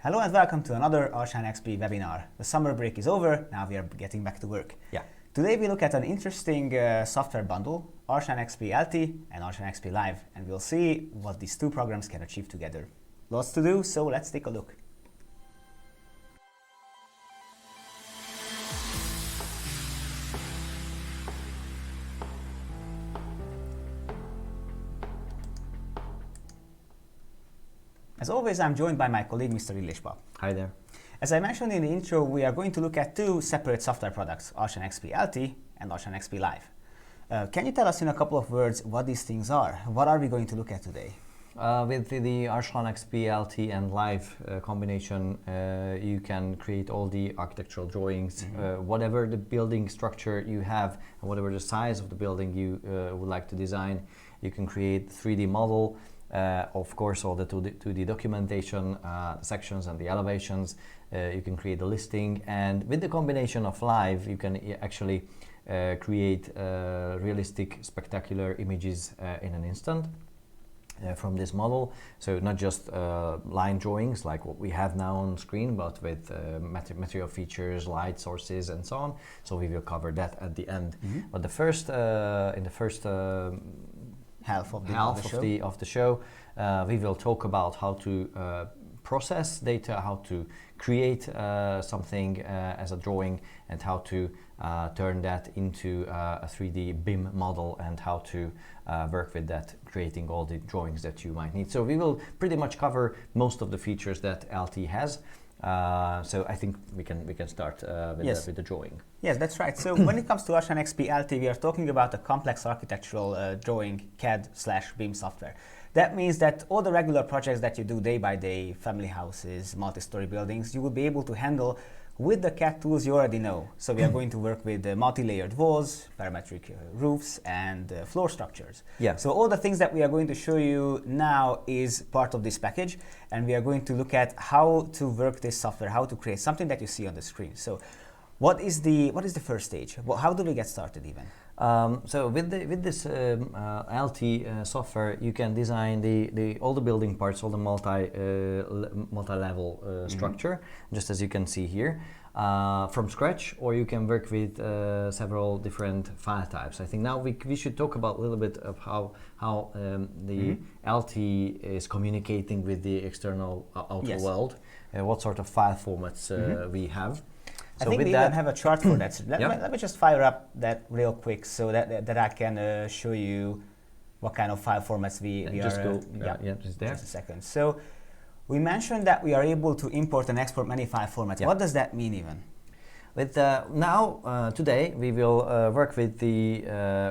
Hello and welcome to another ARCHLine.XP webinar. The summer break is over, now we are getting back to work. Yeah. Today we look at an interesting software bundle, ARCHLine.XP LT and ARCHLine.XP Live, and we'll see what these two programs can achieve together. Lots to do, so let's take a look. As always, I'm joined by my colleague, Mr. Illespa. Hi there. As I mentioned in the intro, we are going to look at two separate software products, ARCHLine.XP LT and ARCHLine.XP Live. Can you tell us in a couple of words what these things are? What are we going to look at today? With the ARCHLine.XP LT and Live combination, you can create all the architectural drawings, whatever the building structure you have, and whatever the size of the building you would like to design. You can create 3D model, of course, all the 2D documentation, the sections and the elevations. You can create a listing, and with the combination of Live, you can actually create realistic, spectacular images in an instant from this model. So not just line drawings like what we have now on screen, but with material features, light sources, and so on. So we will cover that at the end. But the first, in the first half of the show, we will talk about how to process data, how to create something as a drawing, and how to turn that into a 3D BIM model, and how to work with that, creating all the drawings that you might need. So we will pretty much cover most of the features that LT has. So I think we can start with the drawing. Yes, that's right. So when it comes to ARCHLine.XP LT, we are talking about a complex architectural drawing CAD/BIM software. That means that all the regular projects that you do day by day, family houses, multi-story buildings, you will be able to handle with the CAD tools you already know. So we are going to work with multi-layered walls, parametric roofs, and floor structures. Yeah. So all the things that we are going to show you now is part of this package, and we are going to look at how to work this software, how to create something that you see on the screen. So what is the first stage? How do we get started even? So with this LT software, you can design all the building parts, all the multi-level structure, just as you can see here, from scratch, or you can work with several different file types. I think now we should talk about a little bit of how the LT is communicating with the external outer world, what sort of file formats we have. I think we even have a chart for that. So let me just fire up that real quick so that I can show you what kind of file formats we are. Just there. Just a second. So we mentioned that we are able to import and export many file formats. What does that mean even? With today we will work with the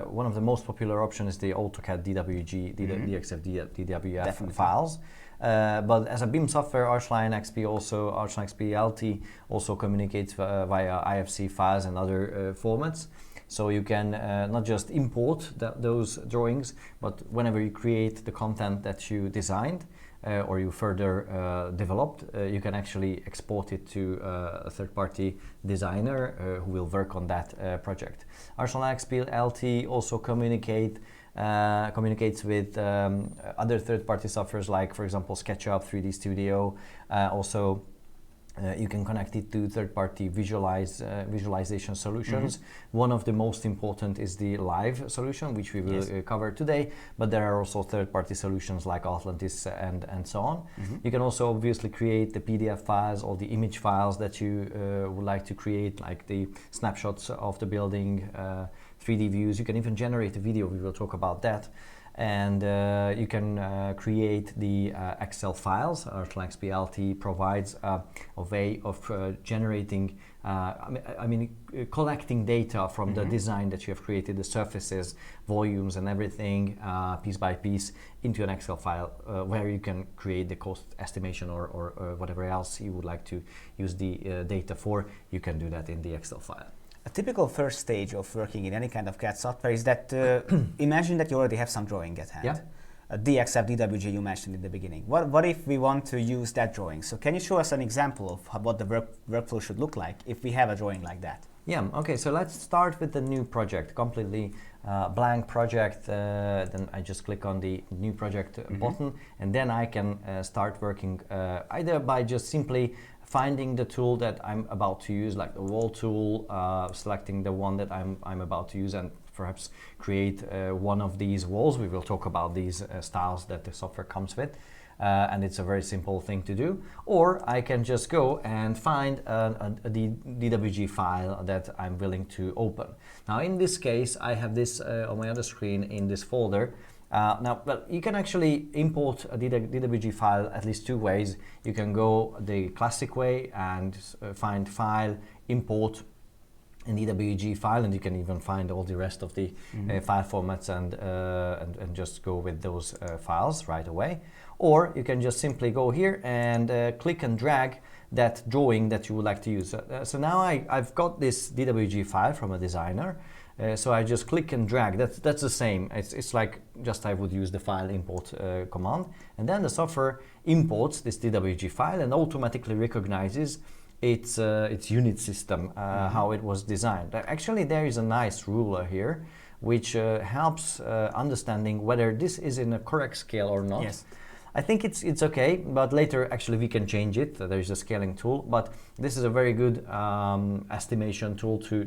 one of the most popular options is the AutoCAD DWG, DXF, DWF files. But as a BIM software, ARCHLine.XP ARCHLine.XP LT also communicates via IFC files and other formats. So you can not just import those drawings, but whenever you create the content that you designed or you further developed, you can actually export it to a third-party designer who will work on that project. ARCHLine.XP LT also communicates with other third-party softwares like, for example, SketchUp, 3D Studio. Also, you can connect it to third-party visualization solutions. One of the most important is the Live solution, which we will cover today, but there are also third-party solutions like Atlantis and so on. You can also obviously create the PDF files or the image files that you would like to create, like the snapshots of the building, 3D views. You can even generate a video, we will talk about that. And you can create the Excel files. ARCHLine.XP LT provides a way of generating, collecting data from the design that you have created, the surfaces, volumes, and everything, piece by piece, into an Excel file where you can create the cost estimation or whatever else you would like to use the data for. You can do that in the Excel file. A typical first stage of working in any kind of CAD software is that imagine that you already have some drawing at hand. DXF, DWG you mentioned in the beginning. What if we want to use that drawing? So can you show us an example of what the workflow should look like if we have a drawing like that? Yeah, okay, so let's start with the new project, completely blank project. Then I just click on the new project button, and then I can start working either by just simply finding the tool that I'm about to use, like the wall tool, selecting the one that I'm about to use, and perhaps create one of these walls. We will talk about these styles that the software comes with. And it's a very simple thing to do. Or I can just go and find a DWG file that I'm willing to open. Now in this case, I have this on my other screen in this folder. Now, well, you can actually import a DWG file at least two ways. You can go the classic way and find file, import an DWG file, and you can even find all the rest of the file formats and just go with those files right away. Or you can just simply go here and click and drag that drawing that you would like to use. So now I've got this DWG file from a designer. So I just click and drag. That's the same. It's like just I would use the file import command, and then the software imports this DWG file and automatically recognizes its unit system, how it was designed. Actually, there is a nice ruler here, which helps understanding whether this is in a correct scale or not. Yes. I think it's okay, but later actually we can change it. There's a scaling tool, but this is a very good estimation tool to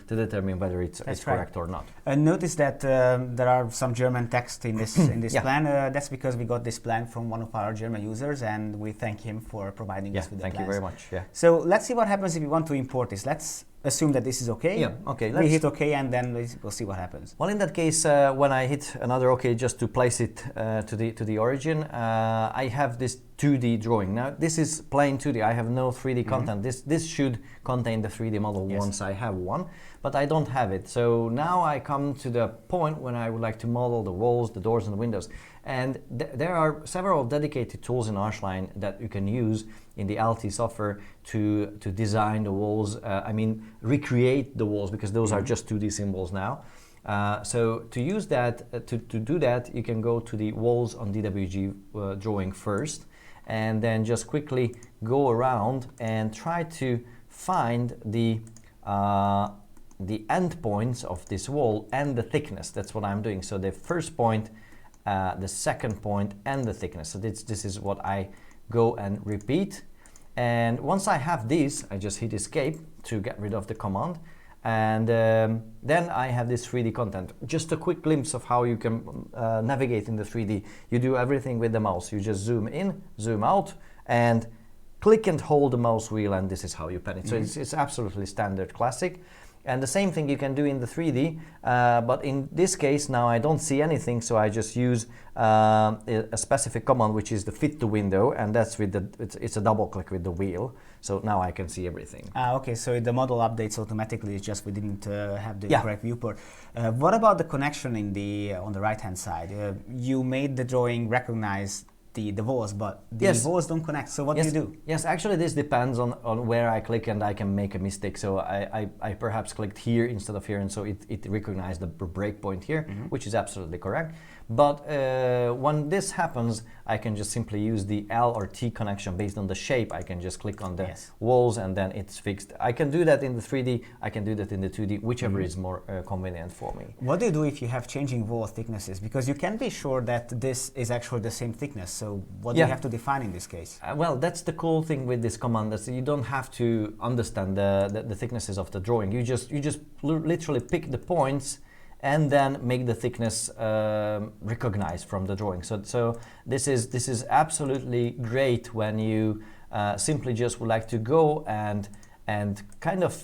determine whether it's correct or not. Notice that there are some German text in this plan. That's because we got this plan from one of our German users, and we thank him for providing us with the plans. Thank you very much. Yeah. So let's see what happens if we want to import this. Let's assume that this is okay. Yeah, okay. We hit OK, and then we'll see what happens. Well, in that case, when I hit another OK just to place it to the origin, I have this 2D drawing. Now, this is plain 2D. I have no 3D content. This should contain the 3D model once I have one, but I don't have it. So now I come to the point when I would like to model the walls, the doors, and the windows. And there are several dedicated tools in ARCHLine that you can use in the LT software to design the walls. I mean, recreate the walls, because those are just 2D symbols now. So to use that, to do that, you can go to the walls on DWG drawing first, and then just quickly go around and try to find the endpoints of this wall and the thickness. That's what I'm doing. So the first point, the second point, and the thickness. So this is what I go and repeat. And once I have these, I just hit escape to get rid of the command. And then I have this 3D content. Just a quick glimpse of how you can navigate in the 3D. You do everything with the mouse. You just zoom in, zoom out, and click and hold the mouse wheel, and this is how you pen it. So it's absolutely standard classic. And the same thing you can do in the 3D, but in this case now I don't see anything, so I just use a specific command, which is the fit to window, and that's with it's a double click with the wheel. So now I can see everything. Okay, so the model updates automatically. It's just we didn't have the correct viewport. What about the connection on the right hand side? You made the drawing recognize the walls, but the walls don't connect. So what do you do? Yes, actually this depends on where I click, and I can make a mistake. So I perhaps clicked here instead of here, and so it recognized the breakpoint here, which is absolutely correct. But when this happens, I can just simply use the L or T connection based on the shape. I can just click on the walls, and then it's fixed. I can do that in the 3D, I can do that in the 2D, whichever is more convenient for me. What do you do if you have changing wall thicknesses? Because you can be sure that this is actually the same thickness. So what do you have to define in this case? Well, that's the cool thing with this command, that you don't have to understand the thicknesses of the drawing. You just literally pick the points and then make the thickness recognized from the drawing. So this is absolutely great when you simply just would like to go and kind of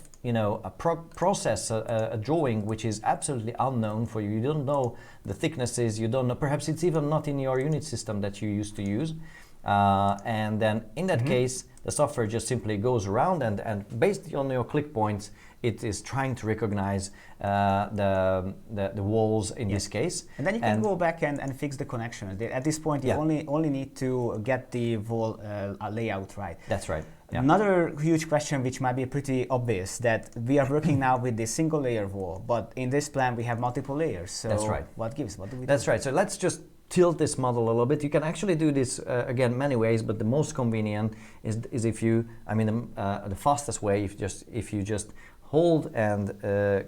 process a drawing which is absolutely unknown for you. You don't know the thicknesses. You don't know. Perhaps it's even not in your unit system that you used to use. And then in that case, the software just simply goes around and based on your click points, it is trying to recognize the walls in this case. And then you can go back and fix the connection. At this point, you only need to get the wall layout right. That's right. Yeah. Another huge question, which might be pretty obvious, that we are working now with this single layer wall, but in this plan we have multiple layers. So that's right. What gives? What do we do? That's right. So let's just tilt this model a little bit. You can actually do this again many ways, but the most convenient is if you, the fastest way if you just hold and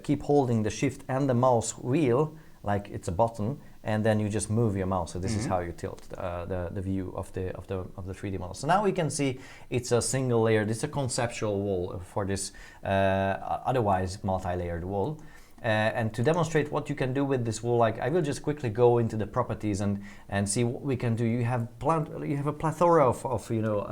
keep holding the shift and the mouse wheel like it's a button, and then you just move your mouse. So this is how you tilt the view of the 3D model. So now we can see it's a single layer. This is a conceptual wall for this otherwise multi-layered wall. And to demonstrate what you can do with this wall, like I will just quickly go into the properties and see what we can do. You have a plethora of you know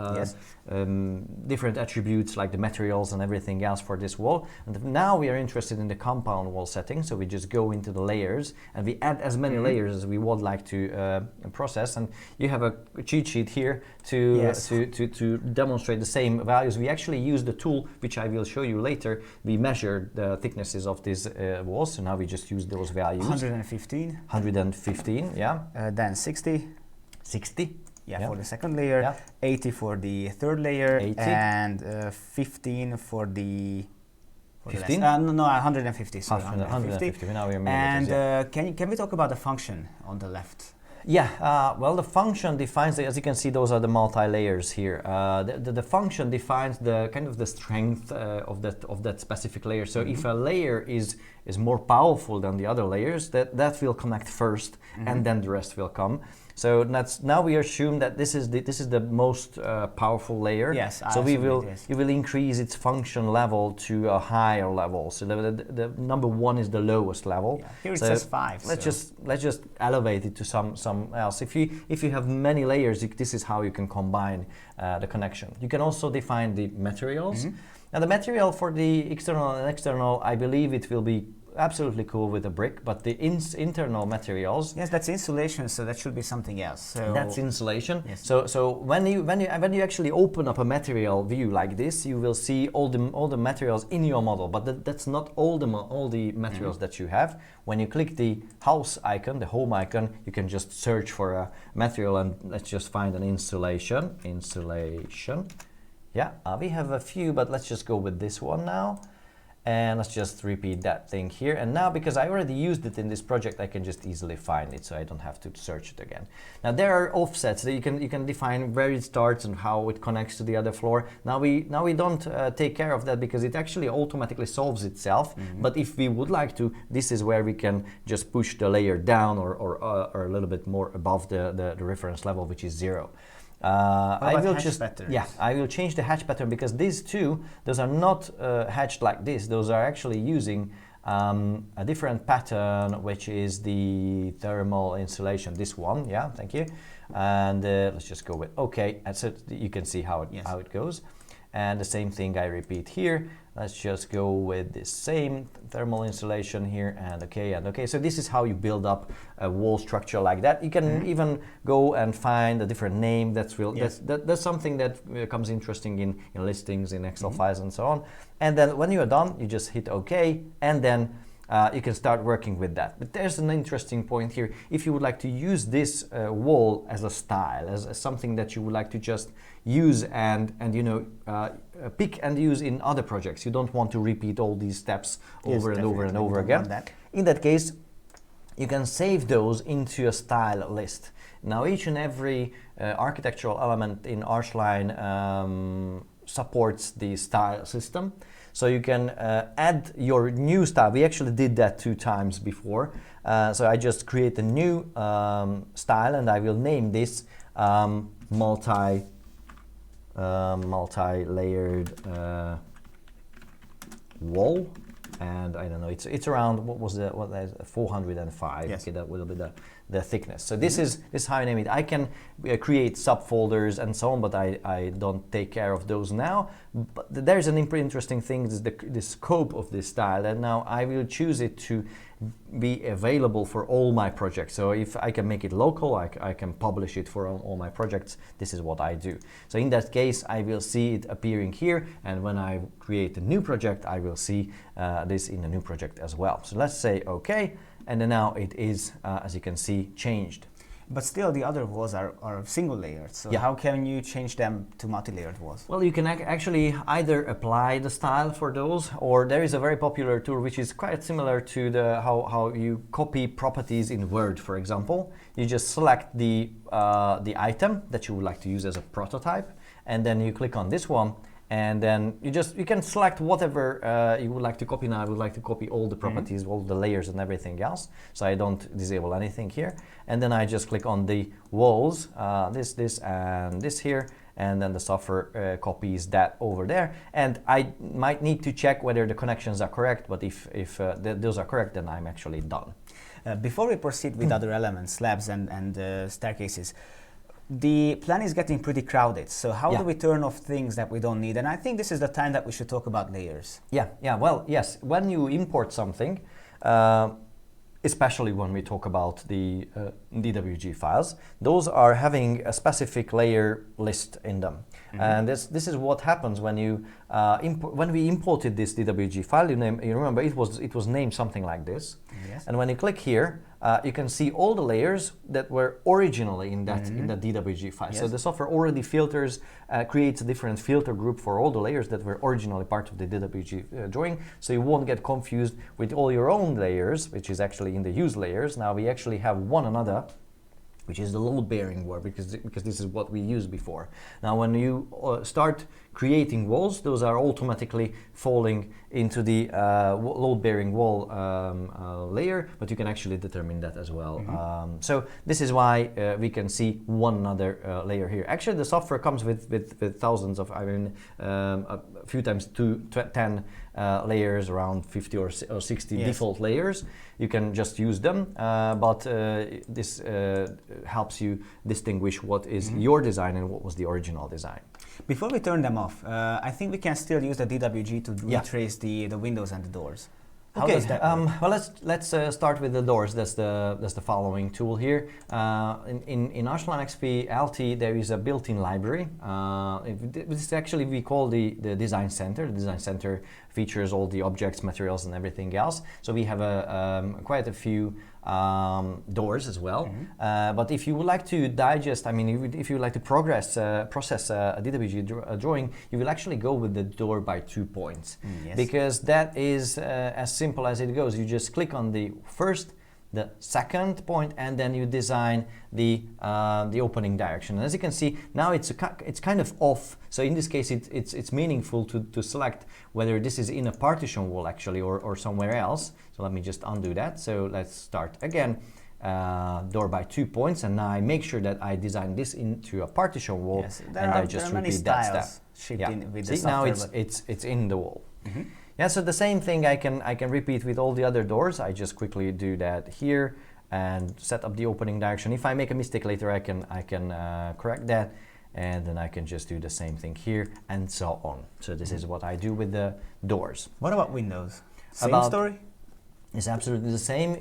different attributes like the materials and everything else for this wall. And now we are interested in the compound wall setting, so we just go into the layers and we add as many layers as we would like to process. And you have a cheat sheet here to demonstrate the same values. We actually use the tool which I will show you later. We measure the thicknesses of these walls, so now we just use those values. 115, yeah. Then 60. 60. Yeah, for the second layer. 80 for the third layer. 80. And 15 for the... 15? No, 150. Sorry, 150. Now we're and can we talk about the function on the left? Yeah, well, the function defines, as you can see, those are the multi-layers here. The function defines the kind of the strength of that specific layer. So if a layer is more powerful than the other layers, that will connect first, and then the rest will come. So now we assume that this is the most powerful layer. Yes. So you will increase its function level to a higher level. So the number 1 is the lowest level. Yeah. Here it says 5. Let's just elevate it to some else. If you have many layers, this is how you can combine the connection. You can also define the materials. Now the material for the external and external, I believe it will be absolutely cool with a brick, but the internal materials. Yes, that's insulation, so that should be something else. So that's insulation. Yes. So when you actually open up a material view like this, you will see all the materials in your model, but that's not all the materials that you have. When you click the house icon, the home icon, you can just search for a material, and let's just find an insulation. Yeah, we have a few, but let's just go with this one now. And let's just repeat that thing here. And now, because I already used it in this project, I can just easily find it, so I don't have to search it again. Now there are offsets that you can define where it starts and how it connects to the other floor. Now we don't take care of that because it actually automatically solves itself. But if we would like to, this is where we can just push the layer down or a little bit more above the reference level, which is 0. I will change the hatch pattern because those are not hatched like this. Those are actually using a different pattern, which is the thermal insulation. This one, yeah, thank you. And let's just go with OK. And so you can see how it goes. And the same thing I repeat here. Let's just go with the same thermal insulation here, and OK. So this is how you build up a wall structure like that. You can even go and find a different name. That's something that becomes interesting in listings, in Excel files, and so on. And then when you are done, you just hit OK, and then you can start working with that. But there's an interesting point here. If you would like to use this wall as a style, as something that you would like to just use and pick and use in other projects, you don't want to repeat all these steps over and over again. In that case, you can save those into a style list. Now each and every architectural element in ARCHLine supports the style system. So you can add your new style. We actually did that 2 times before. So I just create a new style, and I will name this multi-layered wall. And I don't know, it's around, what was 405. Yes. Okay, that will be the thickness. So this is how I name it. I can create subfolders and so on, but I don't take care of those now. But there's an interesting thing, is the scope of this style, and now I will choose it to be available for all my projects. So if I can make it local, I can publish it for all my projects. This is what I do. So in that case, I will see it appearing here, and when I create a new project, I will see this in a new project as well. So let's say OK, and then now it is, as you can see, changed. But still, the other walls are single layered. So how can you change them to multi-layered walls? Well, you can actually either apply the style for those, or there is a very popular tool which is quite similar to how you copy properties in Word, for example. You just select the item that you would like to use as a prototype, and then you click on this one, And then you can select whatever you would like to copy. Now I would like to copy all the properties, all the layers and everything else. So I don't disable anything here. And then I just click on the walls, this and this here. And then the software copies that over there. And I might need to check whether the connections are correct, but if those are correct, then I'm actually done. Before we proceed with other elements, slabs and staircases, the plan is getting pretty crowded. So how do we turn off things that we don't need? And I think this is the time that we should talk about layers. Well, yes, when you import something, especially when we talk about the DWG files, those are having a specific layer list in them. And this is what happens when you when we imported this DWG file. You remember it was named something like this. Yes. And when you click here, you can see all the layers that were originally in that DWG file. Yes. So the software already filters, creates a different filter group for all the layers that were originally part of the DWG drawing. So you won't get confused with all your own layers, which is actually in the use layers. Now we actually have one another, which is the load-bearing wall, because this is what we used before. Now when you start creating walls, those are automatically falling into the load-bearing wall layer, but you can actually determine that as well. So this is why we can see one other layer here. Actually, the software comes with thousands of, a few times 10 layers, around 50 or 60 default layers. You can just use them, but this helps you distinguish what is your design and what was the original design. Before we turn them off, I think we can still use the DWG to retrace the windows and the doors. How does that work? Well, let's start with the doors. That's the following tool here. In ARCHLine.XP LT, there is a built-in library. This actually we call the design center. The design center features all the objects, materials, and everything else. So we have quite a few doors as well. But if you would like to digest, if you would like to process a DWG drawing, you will actually go with the door by 2 points. Because that is as simple as it goes. You just click on the first, the second point, and then you design the opening direction. And as you can see, now it's kind of off. So in this case, it's meaningful to select whether this is in a partition wall actually or somewhere else. So let me just undo that. So let's start again. Door by 2 points, and now I make sure that I design this into a partition wall, and I just repeat that step. See, now it's in the wall. So the same thing I can repeat with all the other doors. I just quickly do that here and set up the opening direction. If I make a mistake later, I can correct that, and then I can just do the same thing here and so on. So this is what I do with the doors. What about windows? Same story? It's absolutely the same.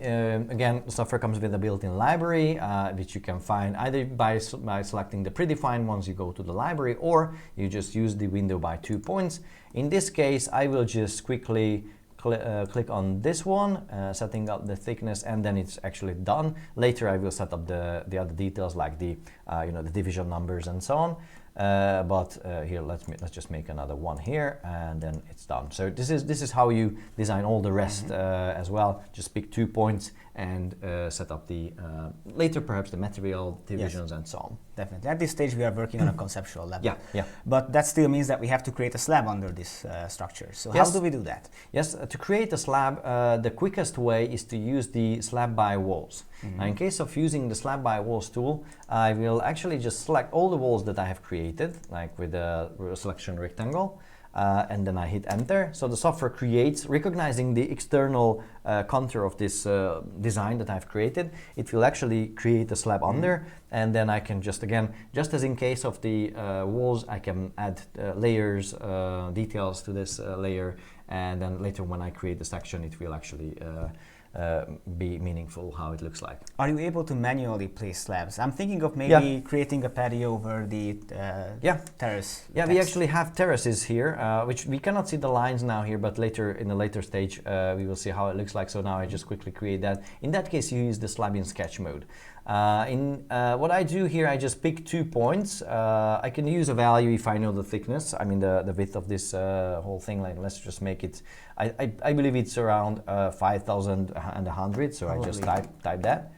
Again, the software comes with a built-in library, which you can find either by selecting the predefined ones, you go to the library, or you just use the window by 2 points. In this case, I will just quickly click on this one, setting up the thickness, and then it's actually done. Later, I will set up the other details like the the division numbers and so on. But here, let's just make another one here, and then it's done. So this is how you design all the rest as well. Just pick 2 points and set up the later perhaps the material divisions and so on. Definitely. At this stage, we are working on a conceptual level. Yeah. But that still means that we have to create a slab under this structure. So how do we do that? Yes, to create a slab, the quickest way is to use the slab by walls. Now, in case of using the slab by walls tool, I will actually just select all the walls that I have created, like with a selection rectangle, and then I hit enter. So the software creates, recognizing the external contour of this design that I've created, it will actually create a slab under, and then I can just as in case of the walls, I can add layers, details to this layer, and then later when I create the section, it will actually be meaningful how it looks like. Are you able to manually place slabs? I'm thinking of maybe creating a patio over the terrace. Yeah, we actually have terraces here, which we cannot see the lines now here, but later in the later stage we will see how it looks like. So now I just quickly create that. In that case, you use the slab in sketch mode. What I do here, I just pick 2 points. I can use a value if I know the thickness, the width of this whole thing. Like, let's just make it, I believe it's around 5,100, so I just type that.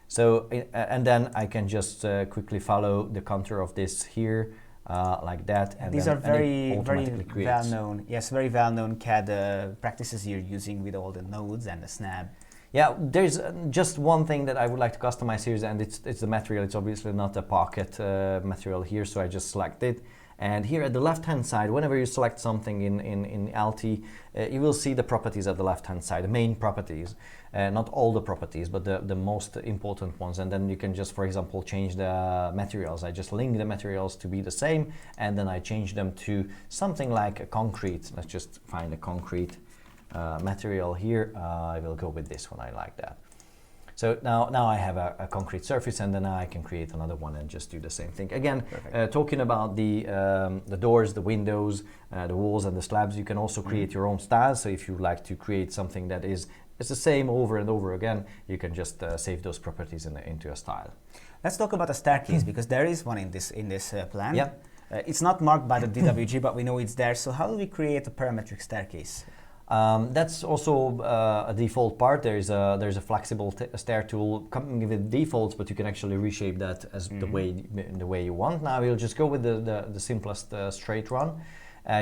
So, and then I can just quickly follow the contour of this here, like that. And these are very well-known. Yes, very well-known CAD practices you're using with all the nodes and the snap. Yeah, there's just one thing that I would like to customize here, and it's the material. It's obviously not a pocket material here, so I just select it. And here at the left-hand side, whenever you select something in LT, you will see the properties at the left-hand side, the main properties. Not all the properties, but the most important ones. And then you can just, for example, change the materials. I just link the materials to be the same, and then I change them to something like a concrete. Let's just find a concrete material here. I will go with this one, I like that. So now I have a concrete surface, and then I can create another one and just do the same thing. Again, talking about the doors, the windows, the walls and the slabs, you can also create your own styles. So if you like to create something that is the same over and over again, you can just save those properties into a style. Let's talk about a staircase, because there is one in this plan. Yeah. It's not marked by the DWG, but we know it's there. So how do we create a parametric staircase? That's also a default part. There's a flexible stair tool coming with defaults, but you can actually reshape that as the way you want. Now we'll just go with the simplest straight run.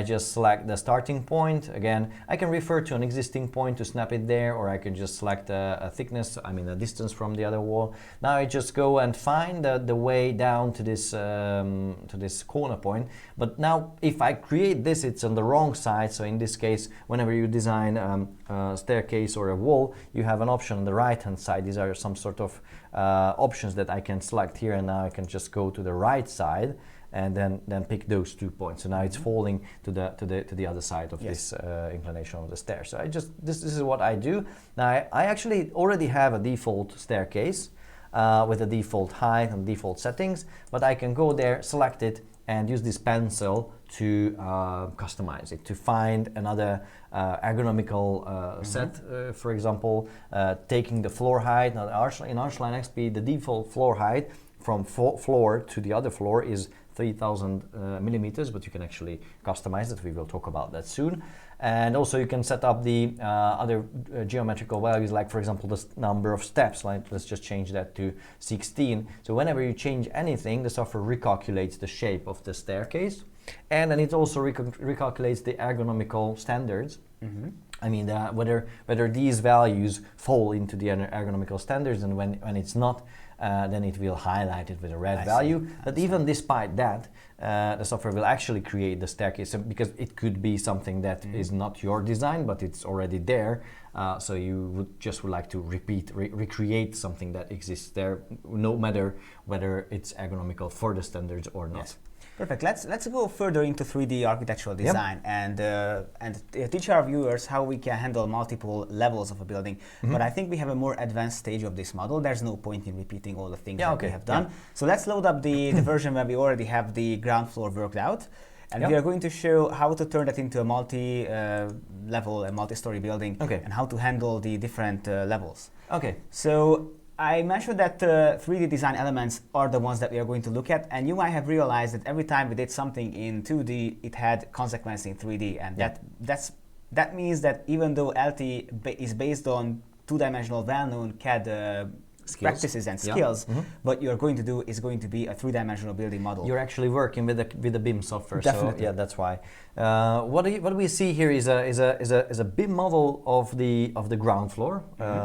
Just select the starting point. Again, I can refer to an existing point to snap it there, or I can just select a thickness, I mean a distance from the other wall. Now I just go and find the way down to this corner point. But now if I create this, it's on the wrong side. So in this case, whenever you design a staircase or a wall, you have an option on the right hand side. These are some sort of options that I can select here, and now I can just go to the right side and then pick those 2 points. So now it's falling to the other side of this inclination of the stair. So this is what I do. Now I actually already have a default staircase with a default height and default settings, but I can go there, select it, and use this pencil to customize it, to find another ergonomical set, for example, taking the floor height. Now in ARCHLine.XP, the default floor height from floor to the other floor is 3000 millimeters, but you can actually customize it. We will talk about that soon. And also you can set up the other geometrical values, like for example the number of steps. Like let's just change that to 16. So whenever you change anything, the software recalculates the shape of the staircase, and then it also recalculates the ergonomical standards. I mean whether these values fall into the ergonomical standards, and when it's not, then it will highlight it with a red value. But even despite that, the software will actually create the staircase, because it could be something that is not your design, but it's already there. So you would like to recreate something that exists there, no matter whether it's ergonomical for the standards or not. Yes. Perfect. Let's go further into 3D architectural design and teach our viewers how we can handle multiple levels of a building. But I think we have a more advanced stage of this model. There's no point in repeating all the things that we have done. So let's load up the version where we already have the ground floor worked out. And we are going to show how to turn that into a multi-level and multi-story building, and how to handle the different levels. So I mentioned that 3D design elements are the ones that we are going to look at, and you might have realized that every time we did something in 2D, it had consequence in 3D, and that means that even though LT is based on two-dimensional well-known CAD practices and skills, what you're going to do is going to be a three-dimensional building model. You're actually working with the BIM software. Definitely. So yeah, that's why. What we see here is a BIM model of the ground floor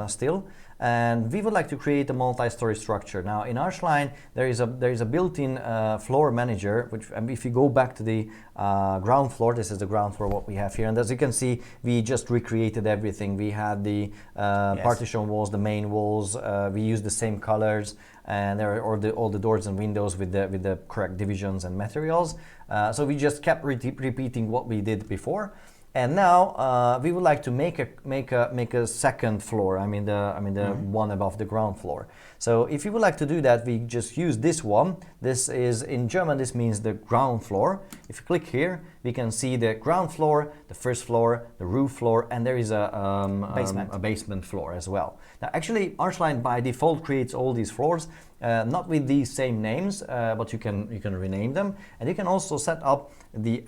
still. And we would like to create a multi-story structure. Now in ARCHLine, there is a built-in floor manager, which if you go back to the ground floor, this is the ground floor what we have here. And as you can see, we just recreated everything. We had the partition walls, the main walls. We used the same colors, and there are all the doors and windows with the correct divisions and materials. So we just kept repeating what we did before. And now we would like to make a second floor. I mean the one above the ground floor. So if you would like to do that, we just use this one. This is in German. This means the ground floor. If you click here, we can see the ground floor, the first floor, the roof floor, and there is a basement floor as well. Now, actually, ARCHLine by default creates all these floors, not with these same names, but you can rename them, and you can also set up the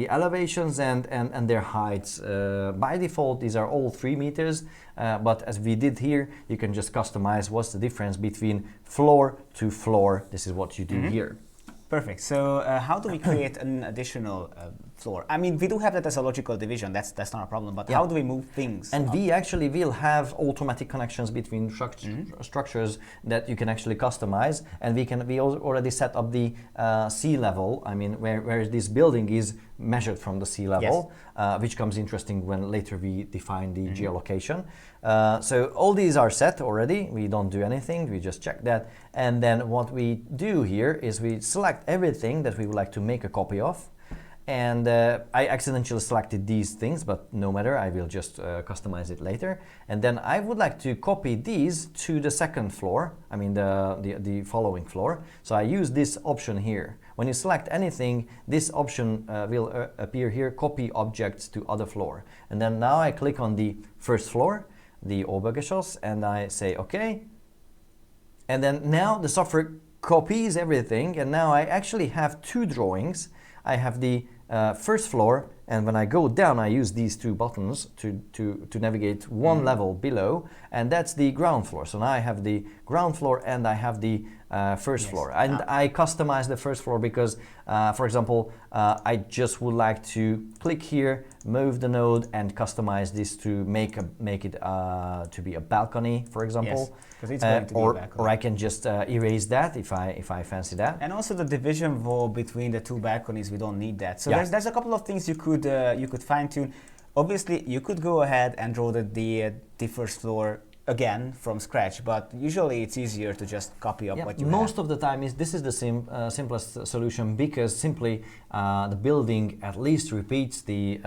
elevations and their heights. By default, these are all 3 meters, but as we did here, you can just customize what's the difference between floor to floor. This is what you do here. Perfect. So how do we create an additional floor? I mean, we do have that as a logical division. That's not a problem. But how do we move things? And we actually will have automatic connections between structures that you can actually customize. And we already set up the sea level. I mean, where this building is measured from the sea level, which comes interesting when later we define the geolocation. So all these are set already. We don't do anything. We just check that. And then what we do here is we select everything that we would like to make a copy of. And I accidentally selected these things, but no matter, I will just customize it later. And then I would like to copy these to the second floor, I mean the following floor. So I use this option here. When you select anything, this option will appear here, copy objects to other floor. And then now I click on the first floor, the Obergeschoss, and I say OK. And then now the software copies everything, and now I actually have two drawings. I have the first floor, and when I go down, I use these two buttons to navigate one level below, and that's the ground floor. So now I have the ground floor and I have the first floor. And I customize the first floor because, for example, I just would like to click here, move the node, and customize this to make it to be a balcony, for example. Yes, it's going to be a balcony. Or I can just erase that if I fancy that. And also the division wall between the two balconies, we don't need that. So there's a couple of things you could fine tune. Obviously, you could go ahead and draw the first floor again from scratch, but usually it's easier to just copy up what you have. Most of the time this is the simplest solution, because simply the building at least repeats the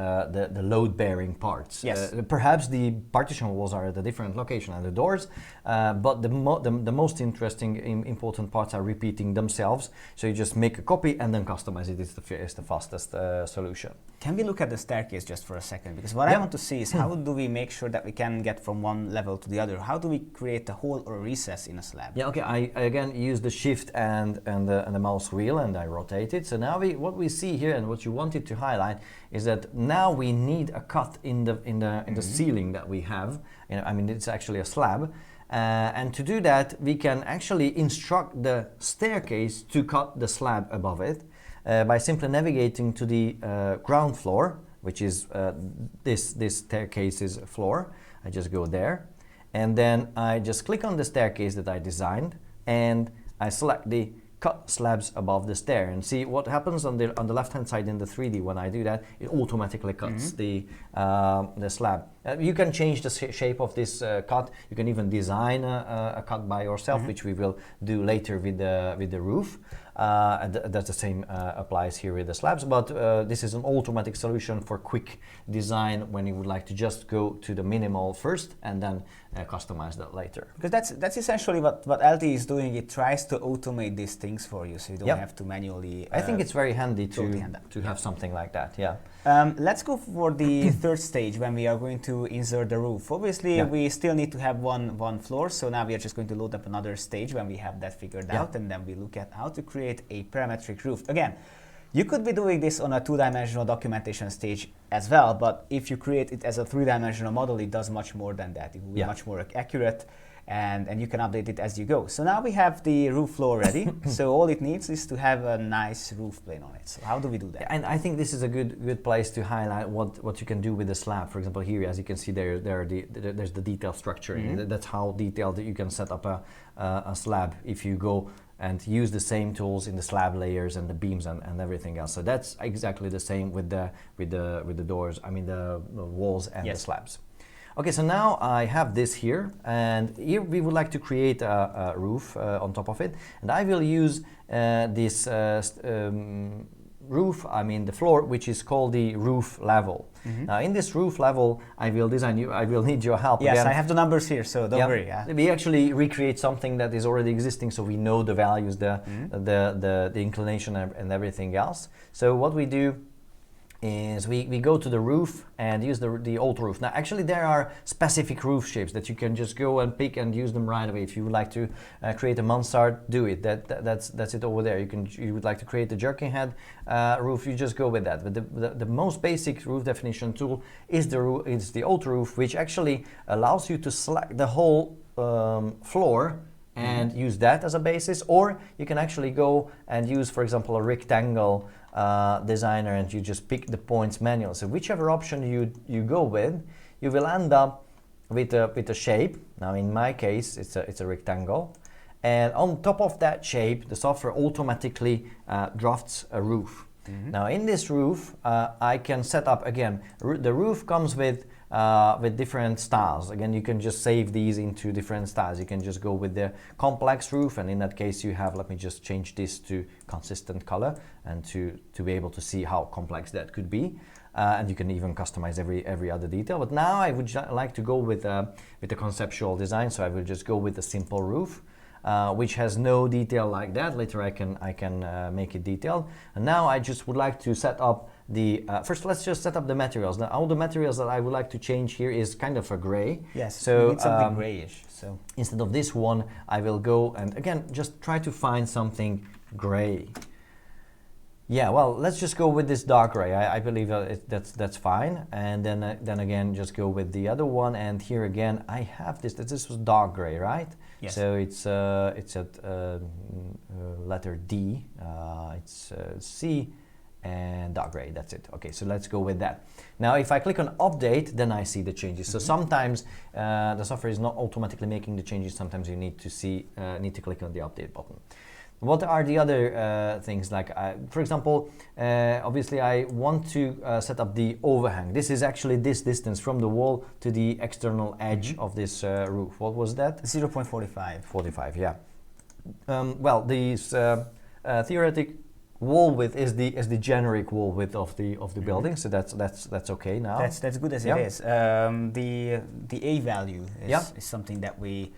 load-bearing parts. Yes. Perhaps the partition walls are at a different location and the doors, but the most interesting important parts are repeating themselves. So you just make a copy and then customize it. It's the fastest solution. Can we look at the staircase just for a second? Because what I want to see is how do we make sure that we can get from one level to the other? How do we create a hole or a recess in a slab? Yeah, okay. I again use the shift and the mouse wheel, and I rotate it. So now what we see here, and what you wanted to highlight, is that now we need a cut in the ceiling that we have. I mean, it's actually a slab. And to do that, we can actually instruct the staircase to cut the slab above it by simply navigating to the ground floor, which is this staircase's floor. I just go there, and then I just click on the staircase that I designed, and I select the cut slabs above the stair, and see what happens on the left-hand side in the 3D. When I do that, it automatically cuts the slab. You can change the shape of this cut. You can even design a cut by yourself, which we will do later with the roof. That's the same applies here with the slabs, but this is an automatic solution for quick design when you would like to just go to the minimal first and then customize that later. Because that's essentially what LT is doing. It tries to automate these things for you, so you don't have to manually. I think it's very handy to have something like that. Yeah. Let's go for the third stage when we are going to insert the roof. Obviously, we still need to have one floor, so now we are just going to load up another stage when we have that figured out, and then we look at how to create a parametric roof. Again, you could be doing this on a two-dimensional documentation stage as well, but if you create it as a three-dimensional model, it does much more than that. It will be much more accurate, and you can update it as you go. So now we have the roof floor ready. So all it needs is to have a nice roof plane on it. So how do we do that? And I think this is a good place to highlight what you can do with the slab. For example, here, as you can see, there's the detail structure. That's how detailed that you can set up a slab if you go and use the same tools in the slab layers and the beams and everything else. So that's exactly the same with the doors. I mean the walls and the slabs. Okay, so now I have this here, and here we would like to create a roof on top of it, and I will use this roof, I mean the floor, which is called the roof level. Now in this roof level, I will need your help again. Yes, I have the numbers here, so don't worry. Yeah. We actually recreate something that is already existing, so we know the values, the inclination and everything else. So what we do is we go to the roof and use the old roof. Now actually there are specific roof shapes that you can just go and pick and use them right away. If you would like to create a mansard, do it. That's it over there. You would like to create a jerking head roof, you just go with that. But the most basic roof definition tool is the old roof, which actually allows you to select the whole floor and use that as a basis, or you can actually go and use, for example, a rectangle designer, and you just pick the points manually. So whichever option you go with, you will end up with a shape. Now in my case, it's a rectangle, and on top of that shape, the software automatically drafts a roof. Now in this roof, I can set up again. The roof comes with different styles. Again, you can just save these into different styles. You can just go with the complex roof, and in that case you have, let me just change this to consistent color, and to be able to see how complex that could be. And you can even customize every other detail. But now I would like to go with the conceptual design, so I will just go with a simple roof. Which has no detail like that. Later I can make it detailed. And now I just would like to set up the, first let's just set up the materials. Now all the materials that I would like to change here is kind of a gray. Yes, so it's something grayish. So instead of this one, I will go and again, just try to find something gray. Yeah, well, let's just go with this dark gray. I believe that's fine. And then again, just go with the other one. And here again, I have this was dark gray, right? Yes. So it's at letter D. It's C and dark gray. That's it. Okay, so let's go with that. Now, if I click on update, then I see the changes. So sometimes the software is not automatically making the changes. Sometimes you need to click on the update button. What are the other things? Like, for example, obviously I want to set up the overhang. This is actually this distance from the wall to the external edge of this roof. What was that? 0.45. 45, yeah. Well, this theoretic wall width is the generic wall width of the building, so that's okay now. That's good as it is. The A value is something that we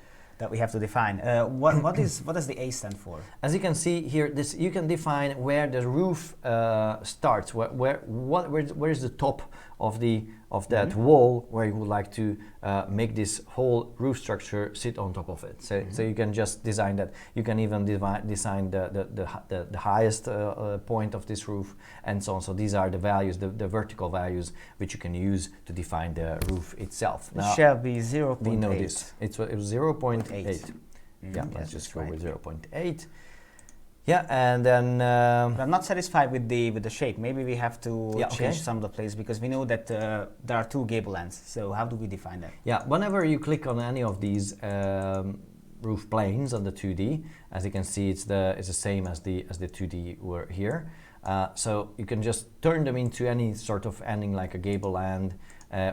have to define. What does the A stand for? As you can see here, you can define where the roof starts. Where is the top of that wall where you would like to make this whole roof structure sit on top of it. So you can just design that. You can even design the highest point of this roof and so on. So these are the values, the vertical values, which you can use to define the roof itself. It shall be 0.8. We know this. It was 0.8. Yeah, let's just go right. with 0.8. Yeah, and then but I'm not satisfied with the shape. Maybe we have to change some of the places, because we know that there are two gable ends. So how do we define that? Yeah, whenever you click on any of these roof planes on the 2D, as you can see, it's the same as the 2D were here. So you can just turn them into any sort of ending, like a gable end.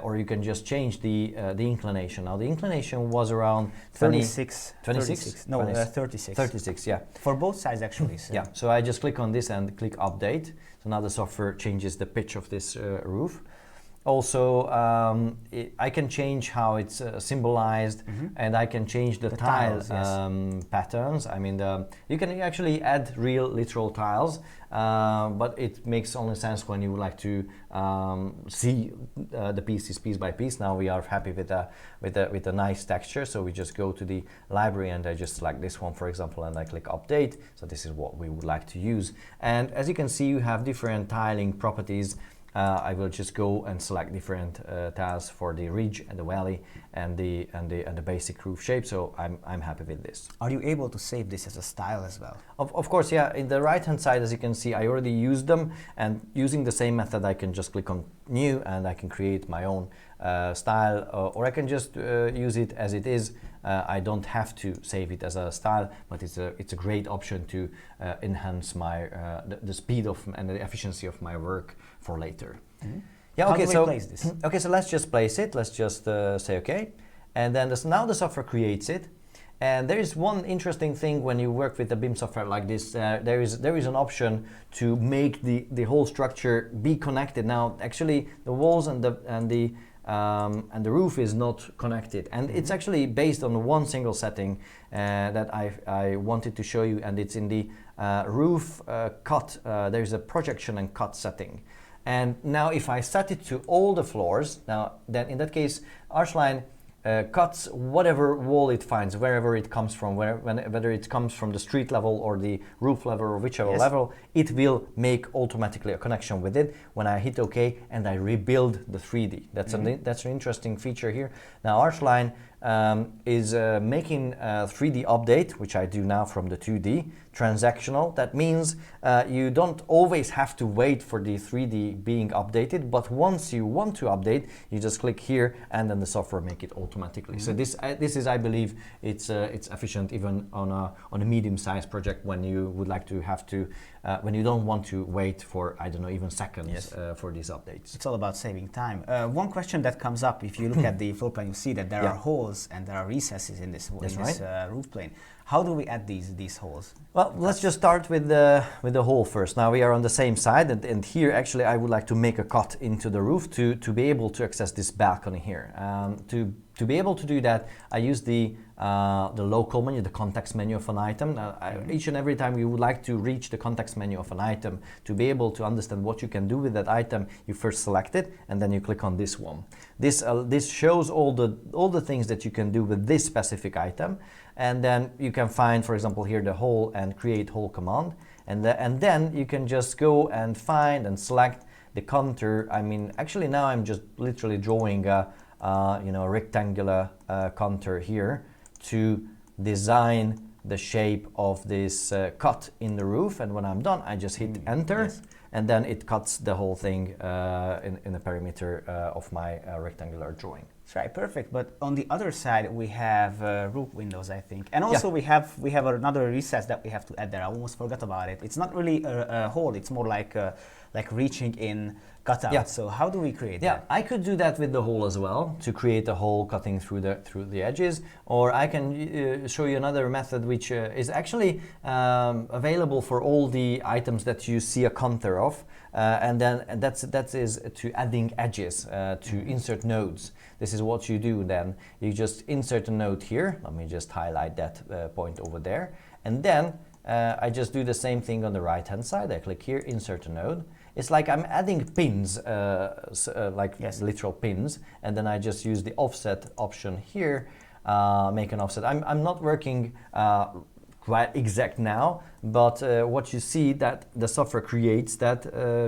Or you can just change the inclination. Now the inclination was around 26. 26? No, 36. 36, yeah. For both sides actually. So. Yeah, so I just click on this and click update. So now the software changes the pitch of this roof. Also, I can change how it's symbolized, and I can change the tile patterns. I mean, you can actually add real literal tiles, but it makes only sense when you would like to see the pieces piece by piece. Now we are happy with a nice texture, so we just go to the library and I just select this one, for example, and I click update. So this is what we would like to use. And as you can see, you have different tiling properties. I will just go and select different tiles for the ridge and the valley and the basic roof shape. So I'm happy with this. Are you able to save this as a style as well? Of course, yeah. In the right hand side, as you can see, I already used them, and using the same method, I can just click on new and I can create my own style, or I can just use it as it is. I don't have to save it as a style, but it's a great option to enhance my the speed of and the efficiency of my work for later. Yeah. Okay. How do we place this? Okay. So let's just place it. Let's just say okay, and then now the software creates it. And there is one interesting thing when you work with a BIM software like this. There is an option to make the whole structure be connected. Now, actually, the walls and the roof is not connected, and it's actually based on one single setting that I wanted to show you, and it's in the roof cut. There's a projection and cut setting, and now if I set it to all the floors, then in that case, ARCHLine cuts whatever wall it finds, wherever it comes from, whether it comes from the street level or the roof level or whichever level, it will make automatically a connection with it when I hit OK and I rebuild the 3D. That's an interesting feature here. Now ARCHLine is making a 3D update, which I do now from the 2D, transactional. That means you don't always have to wait for the 3D being updated, but once you want to update, you just click here and then the software make it automatically. So this is, I believe, it's efficient even on a medium-sized project when you would like to have to, when you don't want to wait for, I don't know, even seconds for these updates. It's all about saving time. One question that comes up, if you look at the floor plan, you see that there are holes and there are recesses in this, roof plane. How do we add these holes? Well, let's just start with the hole first. Now we are on the same side, and here actually I would like to make a cut into the roof to be able to access this balcony here. To be able to do that, I use the local menu, the context menu of an item. Each and every time you would like to reach the context menu of an item, to be able to understand what you can do with that item, you first select it and then you click on this one. This shows all the things that you can do with this specific item, and then you can find, for example, here the hole and create hole command, and then you can just go and find and select the contour. I mean, actually now I'm just literally drawing a rectangular contour here to design the shape of this cut in the roof, and when I'm done I just hit enter, and then it cuts the whole thing in the perimeter of my rectangular drawing. That's right, perfect. But on the other side we have roof windows, I think, and also we have another recess that we have to add there. I almost forgot about it. It's not really a hole; it's more like reaching in cutout. Yeah. So how do we create that? I could do that with the hole as well, to create a hole cutting through the edges, or I can show you another method which is actually available for all the items that you see a contour of, and that is to adding edges, to insert nodes. This is what you do then. You just insert a node here. Let me just highlight that point over there, and then I just do the same thing on the right hand side. I click here, insert a node. It's like I'm adding pins, literal pins, and then I just use the offset option here, make an offset. I'm not working quite exact now, but what you see that the software creates that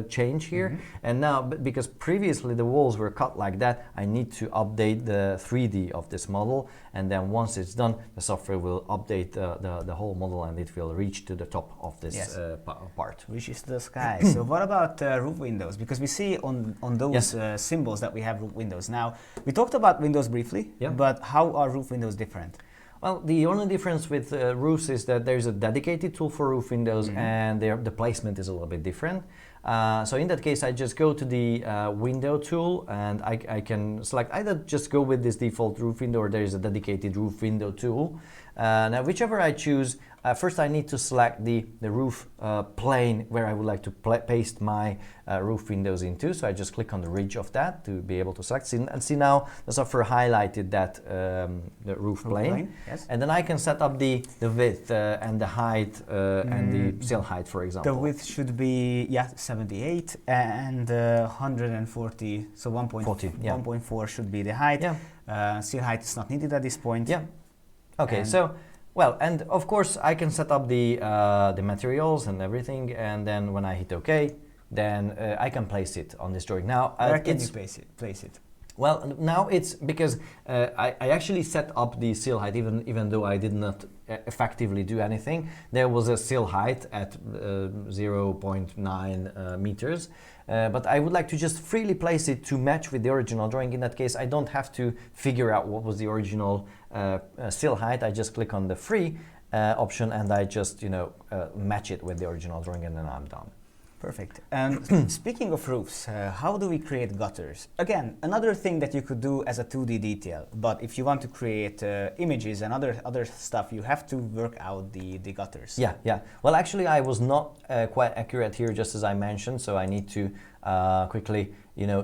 change here, and now because previously the walls were cut like that, I need to update the 3D of this model, and then once it's done, the software will update the whole model and it will reach to the top of this part. Reaches the sky. So what about roof windows? Because we see on those symbols that we have roof windows. Now, we talked about windows briefly, but how are roof windows different? Well, the only difference with roofs is that there's a dedicated tool for roof windows, and the placement is a little bit different. So in that case, I just go to the window tool, and I can select either just go with this default roof window, or there is a dedicated roof window tool. Now, whichever I choose, first I need to select the roof plane where I would like to paste my roof windows into. So I just click on the ridge of that to be able to select. And see now the software highlighted that the roof plane. Yes. And then I can set up the width and the height and the sill height, for example. The width should be 78 and 140. So 1.4 should be the height. Sill height is not needed at this point. Okay, so, well, and of course I can set up the materials and everything, and then when I hit OK, then I can place it on this drawing. Now, where can you place it? Well, now it's because I actually set up the sill height, even though I did not effectively do anything. There was a sill height at 0.9 meters. But I would like to just freely place it to match with the original drawing. In that case, I don't have to figure out what was the original sill height. I just click on the free option and I just match it with the original drawing, and then I'm done. Perfect. And speaking of roofs, how do we create gutters? Again, another thing that you could do as a 2D detail, but if you want to create images and other stuff, you have to work out the gutters. Yeah. Well, actually, I was not quite accurate here, just as I mentioned, so I need to quickly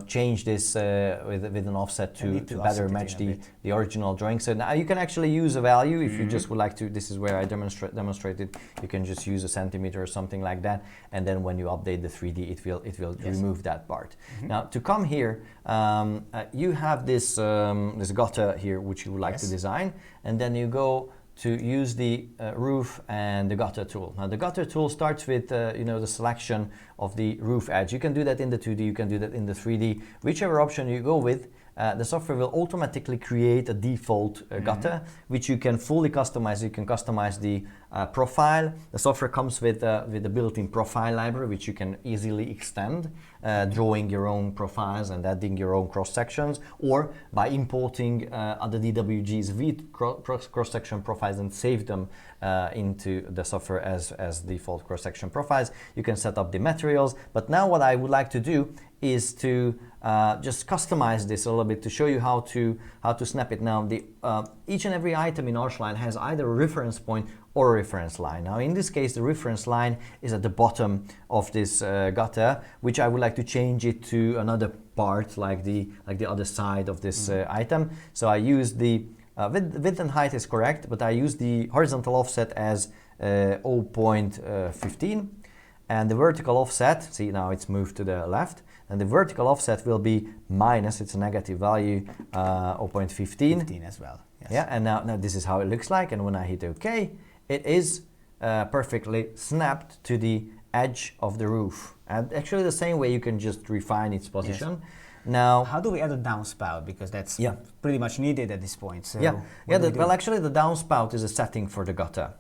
change this with an offset to better match the original drawing. So now you can actually use a value if you just would like to. This is where I demonstrated. You can just use a centimeter or something like that, and then when you update the 3D, it will remove that part. Now to come here, you have this this gutter here which you would like to design, and then you go to use the roof and the gutter tool. Now the gutter tool starts with the selection of the roof edge. You can do that in the 2D, you can do that in the 3D. Whichever option you go with, the software will automatically create a default gutter, which you can fully customize. You can customize the profile. The software comes with a built-in profile library, which you can easily extend, drawing your own profiles and adding your own cross-sections, or by importing other DWGs with cross-section profiles and save them into the software as default cross-section profiles. You can set up the materials. But now what I would like to do is to just customize this a little bit to show you how to snap it. Now, each and every item in ARCHLine has either a reference point or a reference line. Now, in this case, the reference line is at the bottom of this gutter, which I would like to change it to another part, like the other side of this item. So I use the width and height is correct, but I use the horizontal offset as 0.15, and the vertical offset, see now it's moved to the left, and the vertical offset will be minus, it's a negative value, 0.15. 15 as well. Yes. Yeah, and now this is how it looks like, and when I hit OK, it is perfectly snapped to the edge of the roof. And actually the same way you can just refine its position. Yes. Now, how do we add a downspout? Because that's pretty much needed at this point. So well, actually the downspout is a setting for the gutter.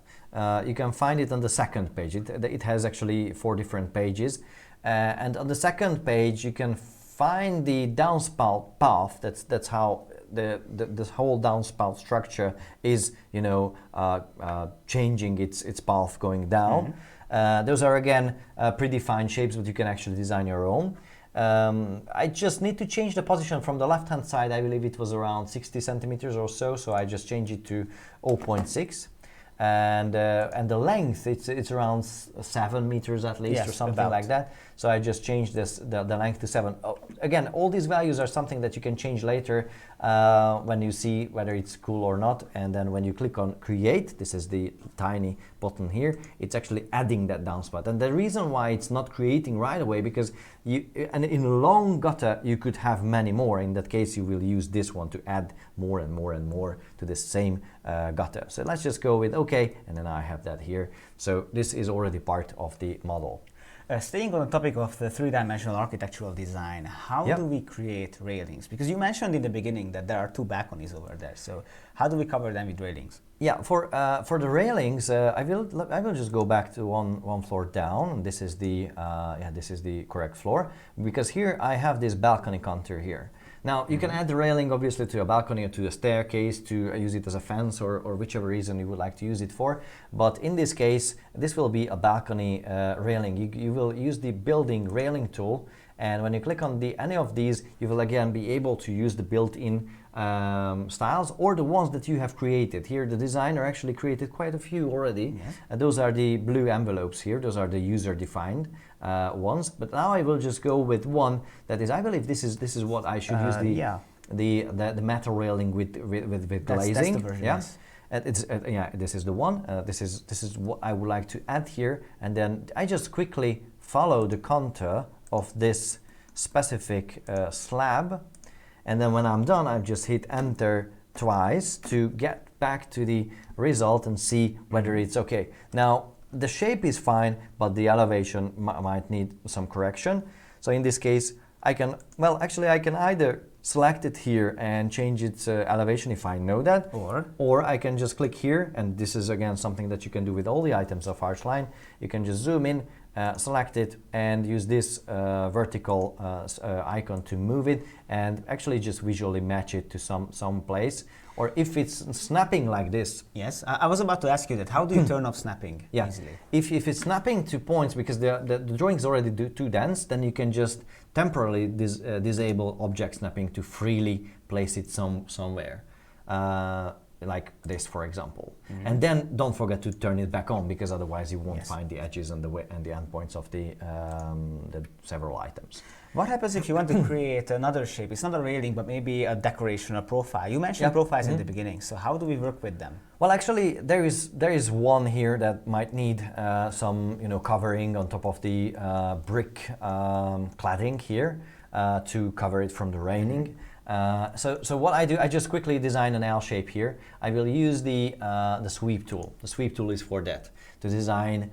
You can find it on the second page. It has actually 4 different pages. And on the second page, you can find the downspout path. That's how this whole downspout structure is, changing its path going down. Those are again predefined shapes, but you can actually design your own. I just need to change the position from the left-hand side. I believe it was around 60 centimeters or so. So I just change it to 0.6. And the length, it's around 7 meters at least, or something like that. So I just changed the length to 7. Oh, again, all these values are something that you can change later when you see whether it's cool or not. And then when you click on create, this is the tiny button here, it's actually adding that downspout. And the reason why it's not creating right away, because in a long gutter you could have many more. In that case, you will use this one to add more and more and more to the same gutter. So let's just go with OK, and then I have that here. So this is already part of the model. Staying on the topic of the 3-dimensional architectural design, how do we create railings? Because you mentioned in the beginning that there are 2 balconies over there. So how do we cover them with railings? Yeah, for the railings, I will just go back to one floor down. This is the correct floor, because here I have this balcony contour here. Now, you can add the railing obviously to a balcony or to a staircase to use it as a fence or whichever reason you would like to use it for. But in this case, this will be a balcony railing. You will use the building railing tool, and when you click on any of these, you will again be able to use the built-in styles or the ones that you have created. Here the designer actually created quite a few already. Yes. Those are the blue envelopes here. Those are the user-defined ones. But now I will just go with one that is, I believe this is what I should use, the metal railing with glazing. That's the version, yes. This is the one. This is what I would like to add here, and then I just quickly follow the contour of this specific slab. And then when I'm done, I just hit enter twice to get back to the result and see whether it's okay. Now, the shape is fine, but the elevation might need some correction. So in this case, I can either select it here and change its elevation if I know that, or I can just click here, and this is again something that you can do with all the items of ARCHLine. You can just zoom in, select it, and use this vertical icon to move it, and actually just visually match it to some place. Or if it's snapping like this. Yes, I was about to ask you that. How do you turn off snapping easily? If it's snapping to points, because the drawing is already too dense, then you can just temporarily disable object snapping to freely place it somewhere. Like this, for example. And then don't forget to turn it back on, because otherwise you won't find the edges and the endpoints of the several items. What happens if you want to create another shape? It's not a railing, but maybe a decoration or profile. You mentioned profiles in the beginning, so how do we work with them? Well, actually, there is one here that might need some covering on top of the brick cladding here to cover it from the raining. So what I do, I just quickly design an L shape here. I will use the sweep tool. The sweep tool is for that, to design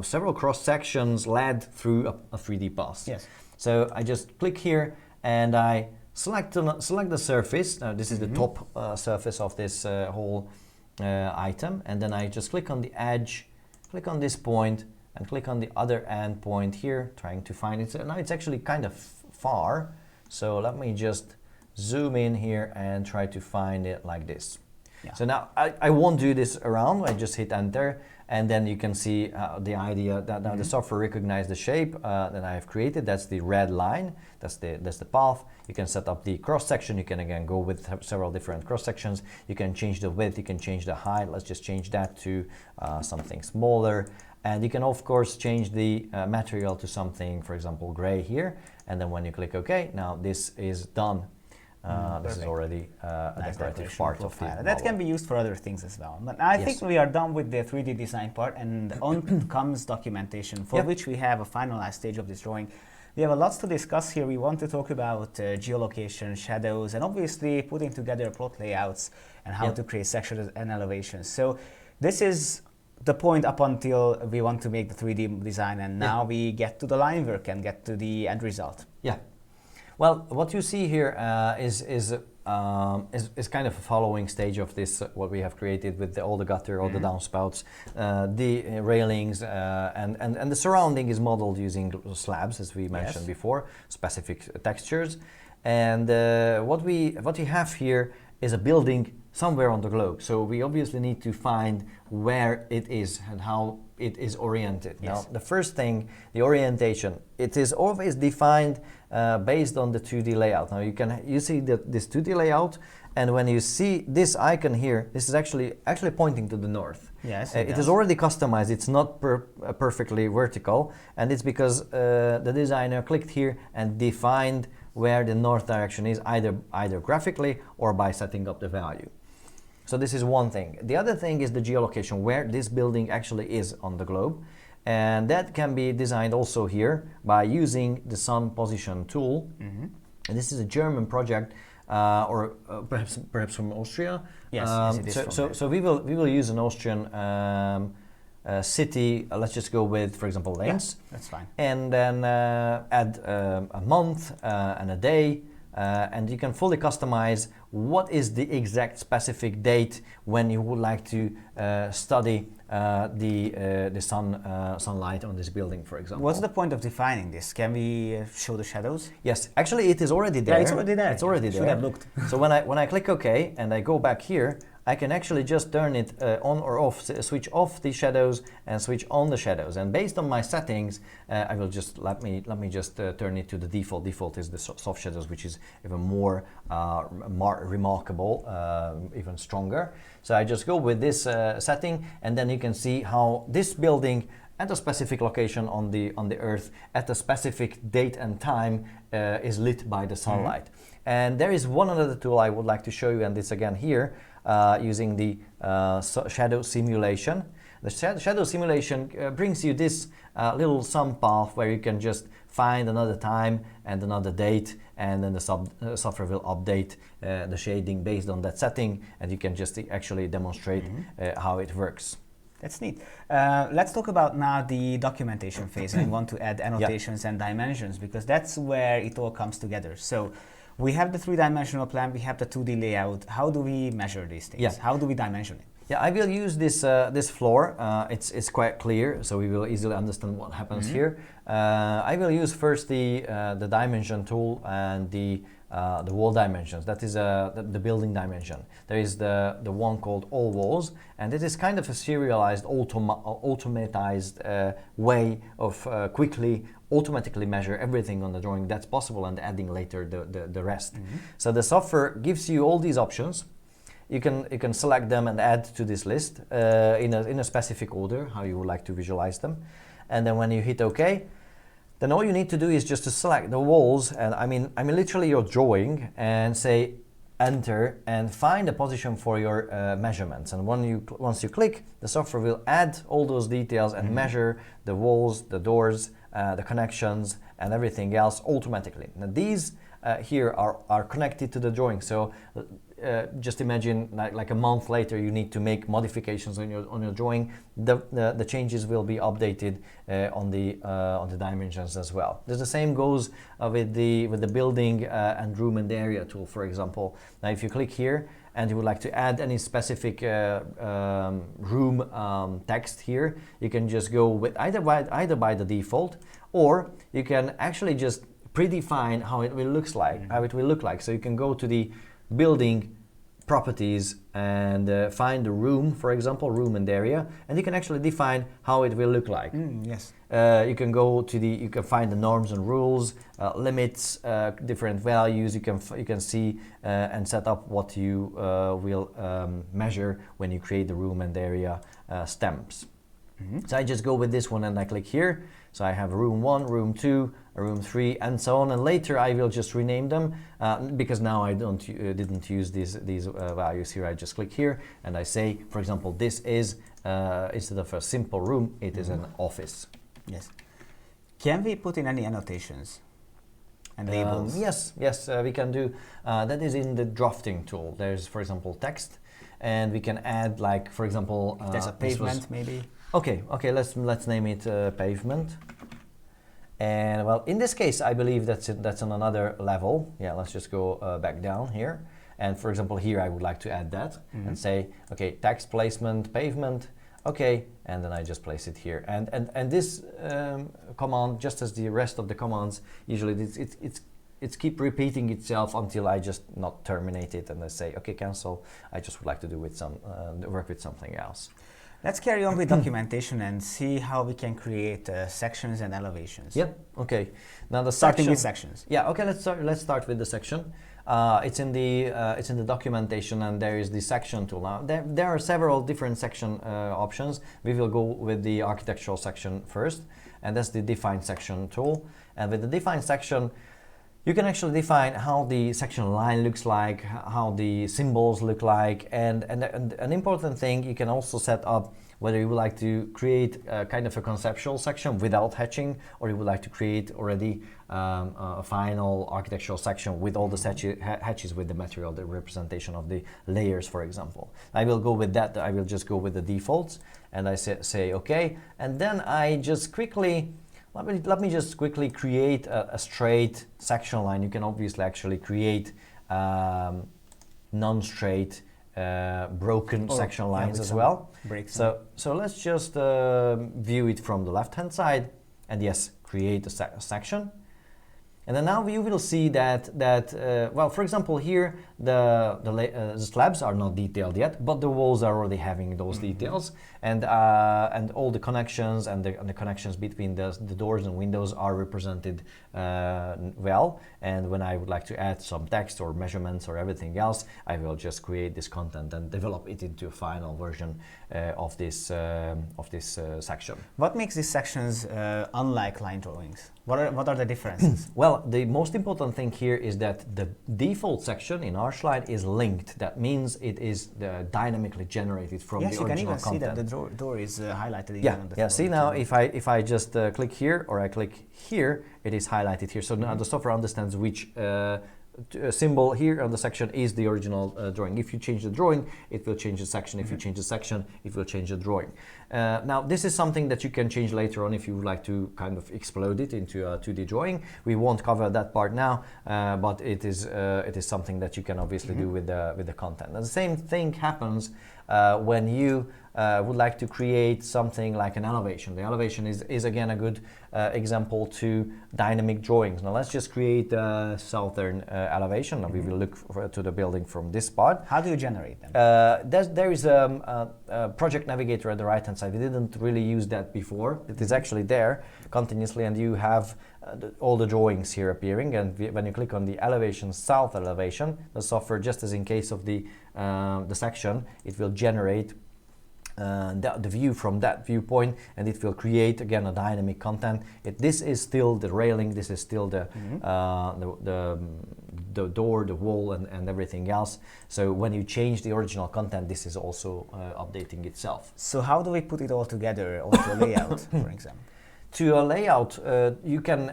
several cross sections led through a 3D pass. Yes. So I just click here and I select the surface. Now this is the top surface of this whole item, and then I just click on the edge, click on this point, and click on the other end point here, trying to find it. So now it's actually kind of far, so let me just zoom in here and try to find it like this. Yeah. So now I won't do this around, I just hit enter, and then you can see the idea that now the software recognizes the shape that I have created. That's the red line, that's the path. You can set up the cross section, you can again go with several different cross sections. You can change the width, you can change the height. Let's just change that to something smaller. And you can of course change the material to something, for example, gray here. And then when you click OK, now this is done. This is already a decorative part of the model. That can be used for other things as well. But I think we are done with the 3D design part, and on comes documentation, for which we have a finalized stage of this drawing. We have a lot to discuss here. We want to talk about geolocation, shadows, and obviously putting together plot layouts and how to create sections and elevations. So this is the point up until we want to make the 3D design, and now we get to the line work and get to the end result. Yeah. Well, what you see here is kind of a following stage of this, what we have created with all the gutter, all the downspouts, the railings, and the surrounding is modeled using slabs, as we mentioned before, specific textures. And what we have here is a building somewhere on the globe. So we obviously need to find where it is and how it is oriented. Now, the first thing, the orientation, it is always defined based on the 2D layout. Now you see this 2D layout, and when you see this icon here, this is actually pointing to the north. Yes, it is already customized. It's not perfectly vertical, and it's because the designer clicked here and defined where the north direction is, either graphically or by setting up the value. So this is one thing. The other thing is the geolocation, where this building actually is on the globe. And that can be designed also here by using the sun position tool. And this is a German project, or perhaps from Austria. Yes, it is so we will use an Austrian city. Let's just go with, for example, Linz. Yeah, that's fine. And then add a month and a day. And you can fully customize what is the exact specific date when you would like to study the sunlight on this building, for example. What's the point of defining this? Can we show the shadows? Yes, actually it is already there. Yeah, it's already there. It's already there. Should have looked. So when I click OK and I go back here, I can actually just turn it on or off, switch off the shadows and switch on the shadows. And based on my settings, I will just let me just turn it to the default. Default is the soft shadows, which is even more remarkable, even stronger. So I just go with this setting, and then you can see how this building at a specific location on the Earth at a specific date and time is lit by the sunlight. And there is one other tool I would like to show you, and it's again here. Using the shadow simulation. The shadow simulation brings you this little sun path where you can just find another time and another date, and then the software will update the shading based on that setting, and you can just actually demonstrate how it works. That's neat. Let's talk about now the documentation phase. I want to add annotations and dimensions, because that's where it all comes together. So we have the three-dimensional plan, we have the 2D layout. How do we measure these things? How do we dimension it? Yeah, I will use this floor. It's quite clear, so we will easily understand what happens here. I will use first the dimension tool and the wall dimensions. That is the building dimension. There is the one called all walls, and it is kind of a serialized, automatized way of quickly automatically measure everything on the drawing that's possible, and adding later the rest. So the software gives you all these options. You can select them and add to this list in a specific order, how you would like to visualize them. And then when you hit OK, then all you need to do is just to select the walls, and I mean literally your drawing, and say enter and find a position for your measurements. And once you click, the software will add all those details and measure the walls, the doors, the connections, and everything else automatically. Now these here are connected to the drawing. So just imagine like a month later you need to make modifications on your drawing. The changes will be updated on the dimensions as well. The same goes with the building and room and area tool, for example. Now if you click here and you would like to add any specific room text here, you can just go with either by the default, or you can actually just predefine how it will look like. So you can go to the building properties and find the room, for example, room and area, and you can actually define how it will look like. Yes. You can you can find the norms and rules, limits, different values. You can see and set up what you will measure when you create the room and area stamps. So I just go with this one and I click here. So I have room 1, room 2, room 3, and so on. And later I will just rename them because now I didn't use these values here. I just click here and I say, for example, this is instead of a simple room, it is an office. Yes. Can we put in any annotations and labels? Yes, we can do. That is in the drafting tool. There's, for example, text, and we can add, like, for example, if there's a pavement, maybe. Okay. Let's name it pavement. And well, in this case, I believe that's on another level. Yeah, let's just go back down here. And for example, here I would like to add that and say, okay, text placement, pavement. Okay, and then I just place it here. And this command, just as the rest of the commands, usually it's keep repeating itself until I just not terminate it and I say, okay, cancel. I just would like to do with work with something else. Let's carry on with documentation and see how we can create sections and elevations. Yep. Okay. Now starting with sections. Yeah. Okay. Let's start with the section. It's in the documentation, and there is the section tool. Now there are several different section options. We will go with the architectural section first, and that's the define section tool. And with the define section, you can actually define how the section line looks like, how the symbols look like, and an important thing, you can also set up whether you would like to create a kind of a conceptual section without hatching, or you would like to create already a final architectural section with all the hatches with the material, the representation of the layers, for example. I will go with that. I will just go with the defaults, and I say okay, and then I just quickly. Let me just quickly create a straight section line. You can obviously actually create non-straight broken section lines as well. So let's just view it from the left-hand side, and yes, create a section. And then now you will see that well, for example, here the slabs are not detailed yet, but the walls are already having those details, and all the connections and the connections between the doors and windows are represented well. And when I would like to add some text or measurements or everything else, I will just create this content and develop it into a final version of this section. What makes these sections unlike line drawings? What are the differences? Well, the most important thing here is that the default section in ARCHLine is linked. That means it is dynamically generated from the original content. Yes, you can even see that the door is highlighted. Yeah, on the see now, if I just click here or I click here, it is highlighted here. So now the software understands which symbol here on the section is the original drawing. If you change the drawing, it will change the section. If you change the section, it will change the drawing. Now, this is something that you can change later on if you would like to kind of explode it into a 2D drawing. We won't cover that part now, but it is something that you can obviously do with the content. And the same thing happens when you would like to create something like an elevation. The elevation is again a good example to dynamic drawings. Now let's just create a southern elevation. Now we will look to the building from this part. How do you generate them? There is a project navigator at the right hand side. We didn't really use that before. It is actually there continuously, and you have all the drawings here appearing. And when you click on the elevation, south elevation, the software, just as in case of the section, it will generate the view from that viewpoint, and it will create again a dynamic content. This is still the railing, this is still the door, the wall, and everything else. So when you change the original content, this is also updating itself. So how do we put it all together onto a layout, for example? to a layout, you can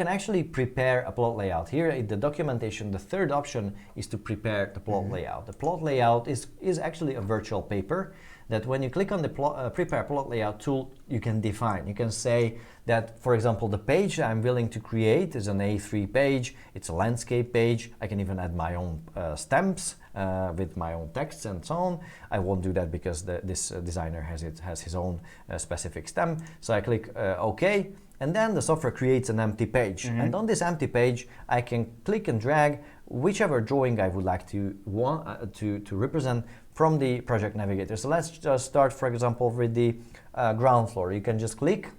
actually prepare a plot layout. Here in the documentation, the third option is to prepare the plot layout. The plot layout is actually a virtual paper that when you click on the prepare plot layout tool, you can define. You can say that, for example, the page I'm willing to create is an A3 page. It's a landscape page. I can even add my own stamps with my own texts and so on. I won't do that because this designer has his own specific stamp. So I click OK, and then the software creates an empty page. And on this empty page, I can click and drag whichever drawing I would like to represent from the project navigator. So let's just start, for example, with the ground floor. You can just click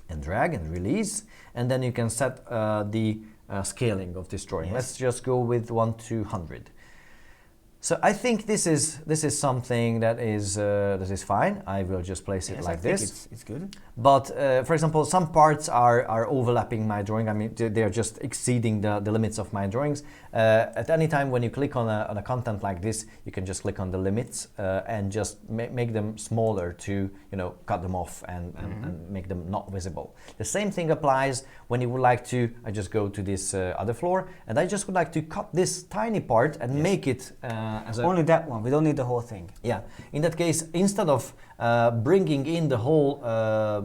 and drag and release, and then you can set the scaling of this drawing. Let's just go with 1:100. So I think this is something that is fine. I will just place it like this. It's good. But for example, some parts are overlapping my drawing. I mean, they're just exceeding the limits of my drawings. At any time when you click on a content like this, you can just click on the limits and just make them smaller to cut them off and make them not visible. The same thing applies when you would like to. I just go to this other floor, and I just would like to cut this tiny part and make it. Only that one. We don't need the whole thing. Yeah. In that case, instead of bringing in the whole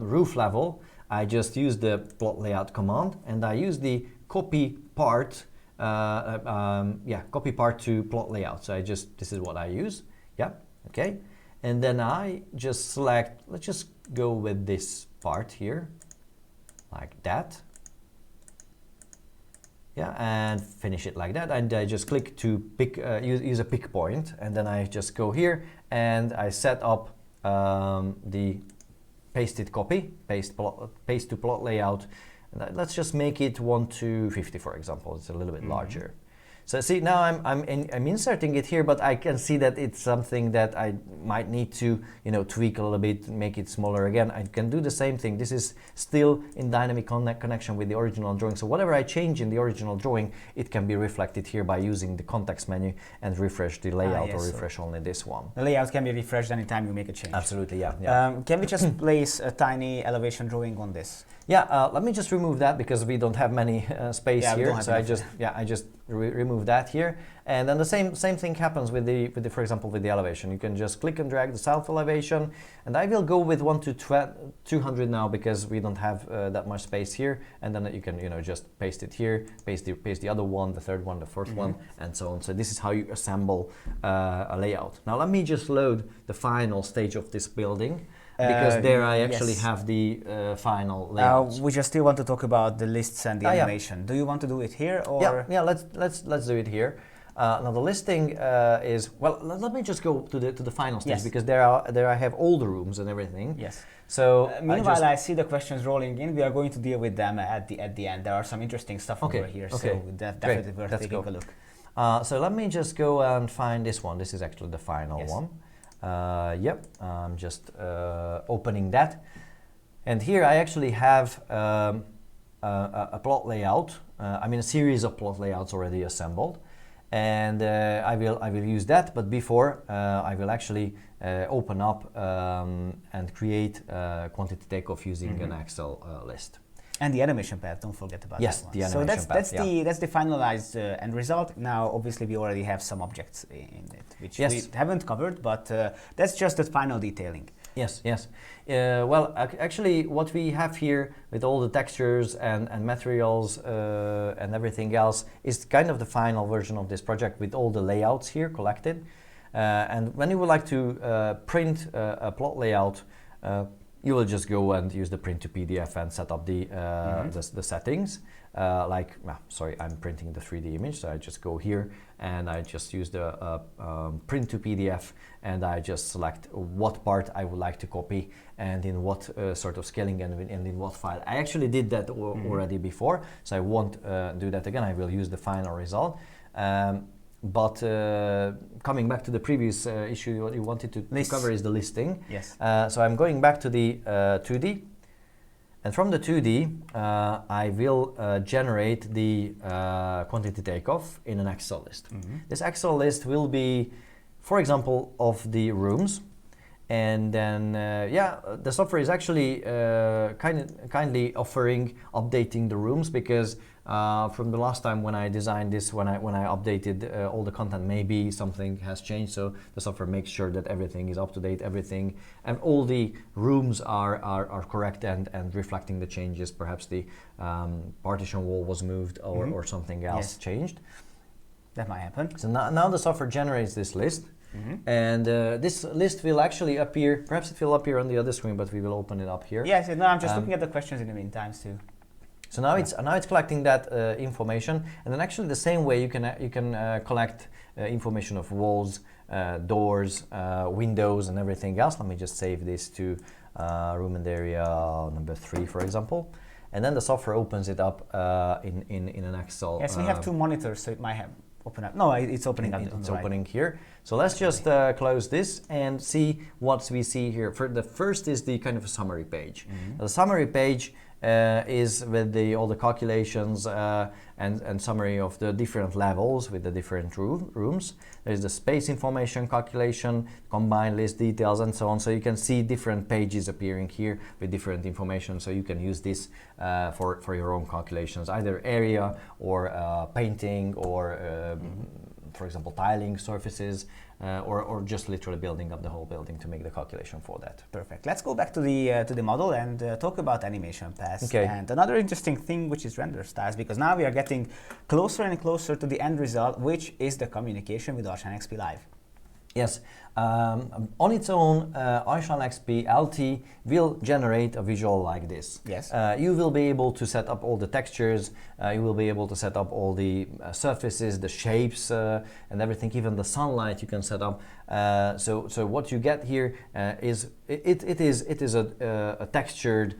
roof level, I just use the plot layout command, and I use the copy part. Copy part to plot layout. So this is what I use. Yeah. Okay. And then I just select. Let's just go with this part here, like that. Yeah, and finish it like that, and I just click to pick, use a pick point, and then I just go here and I set up the pasted copy, paste to plot layout, and let's just make it 1:50, for example. It's a little bit larger. So see, now I'm inserting it here, but I can see that it's something that I might need to tweak a little bit, make it smaller again. I can do the same thing. This is still in dynamic connection with the original drawing. So whatever I change in the original drawing, it can be reflected here by using the context menu and refresh the layout or refresh only this one. The layout can be refreshed anytime you make a change. Absolutely, yeah. Can we just place a tiny elevation drawing on this? Yeah, let me just remove that because we don't have many space here. So I just remove that here, and then the same thing happens with the for example with the elevation. You can just click and drag the south elevation, and I will go with 1:200 now because we don't have that much space here, and then you can just paste it here, paste the other one, the third one, the fourth one, and so on. So this is how you assemble a layout. Now let me just load the final stage of this building. Because there I actually have the final layout. We just still want to talk about the lists and the animation. Yeah. Do you want to do it here or? Yeah. Let's do it here. Now the listing is Let me just go to the final stage because there I have all the rooms and everything. Yes. So meanwhile, I see the questions rolling in. We are going to deal with them at the end. There are some interesting stuff over here. Okay. So definitely worth taking a look. So let me just go and find this one. This is actually the final one. I'm just opening that, and here I actually have a plot layout. A series of plot layouts already assembled, and I will use that. But before I will actually open up and create a quantity takeoff using an Excel list. And the animation path, don't forget about that one. Yes, the animation path. So that's the finalized end result. Now, obviously, we already have some objects in it, which we haven't covered, but that's just the final detailing. Yes. Actually, what we have here with all the textures and materials and everything else is kind of the final version of this project with all the layouts here collected. And when you would like to print a plot layout, you will just go and use the print to PDF and set up the settings. I'm printing the 3D image, so I just go here and I just use the print to PDF, and I just select what part I would like to copy and in what sort of scaling and in what file. I actually did that already before, so I won't do that again. I will use the final result. But coming back to the previous issue, what you wanted to cover is the listing. Yes. So I'm going back to the 2D. And from the 2D, I will generate the quantity takeoff in an Excel list. This Excel list will be, for example, of the rooms. And then, the software is actually kindly offering updating the rooms, because from the last time when I designed this, when I updated all the content, maybe something has changed. So the software makes sure that everything is up to date, everything, and all the rooms are correct and reflecting the changes. Perhaps the partition wall was moved, or something else changed. That might happen. So now the software generates this list. And this list will actually appear, perhaps it will appear on the other screen, but we will open it up here. Yes, no, I'm just looking at the questions in the meantime too. So now it's collecting that information, and then actually the same way you can collect information of walls, doors, windows, and everything else. Let me just save this to room and area number 3, for example, and then the software opens it up in an Excel. Yes, we have 2 monitors, so it might have open up. No, it's opening up. It's opening here. So let's just close this and see what we see here. For the first is the kind of a summary page. The summary page is with all the calculations and summary of the different levels with the different rooms. There's the space information calculation, combined list details, and so on. So you can see different pages appearing here with different information. So you can use this for your own calculations, either area or painting or for example, tiling surfaces, or just literally building up the whole building to make the calculation for that. Perfect. Let's go back to the model and talk about animation paths. Okay. And another interesting thing, which is render styles, because now we are getting closer and closer to the end result, which is the communication with ARCHLine.XP Live. Yes, on its own, ARCHLine.XP LT will generate a visual like this. Yes. You will be able to set up all the textures, you will be able to set up all the surfaces, the shapes, and everything, even the sunlight you can set up. So what you get here is a textured,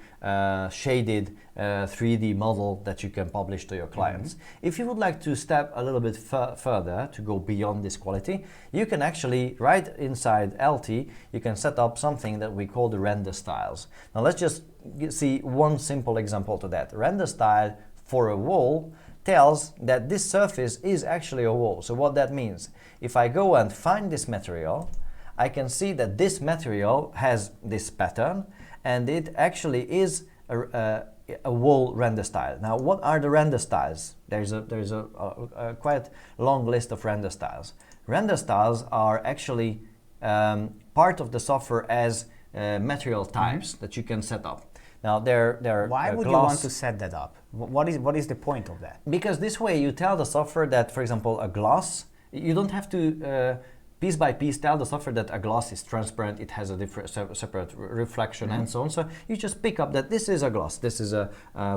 shaded 3D model that you can publish to your clients. If you would like to step a little bit further to go beyond this quality, you can actually, right inside LT, you can set up something that we call the render styles. Now let's just see one simple example to that. Render style for a wall tells that this surface is actually a wall. So what that means, if I go and find this material, I can see that this material has this pattern, and it actually is a wall render style. Now, what are the render styles? There's a quite long list of render styles. Render styles are actually part of the software as material types that you can set up. Now, they're Why would you want to set that up? What is the point of that? Because this way you tell the software that, for example, a glass, you don't have to piece by piece tell the software that a glass is transparent, it has a different separate reflection and so on. So you just pick up that this is a glass, this is a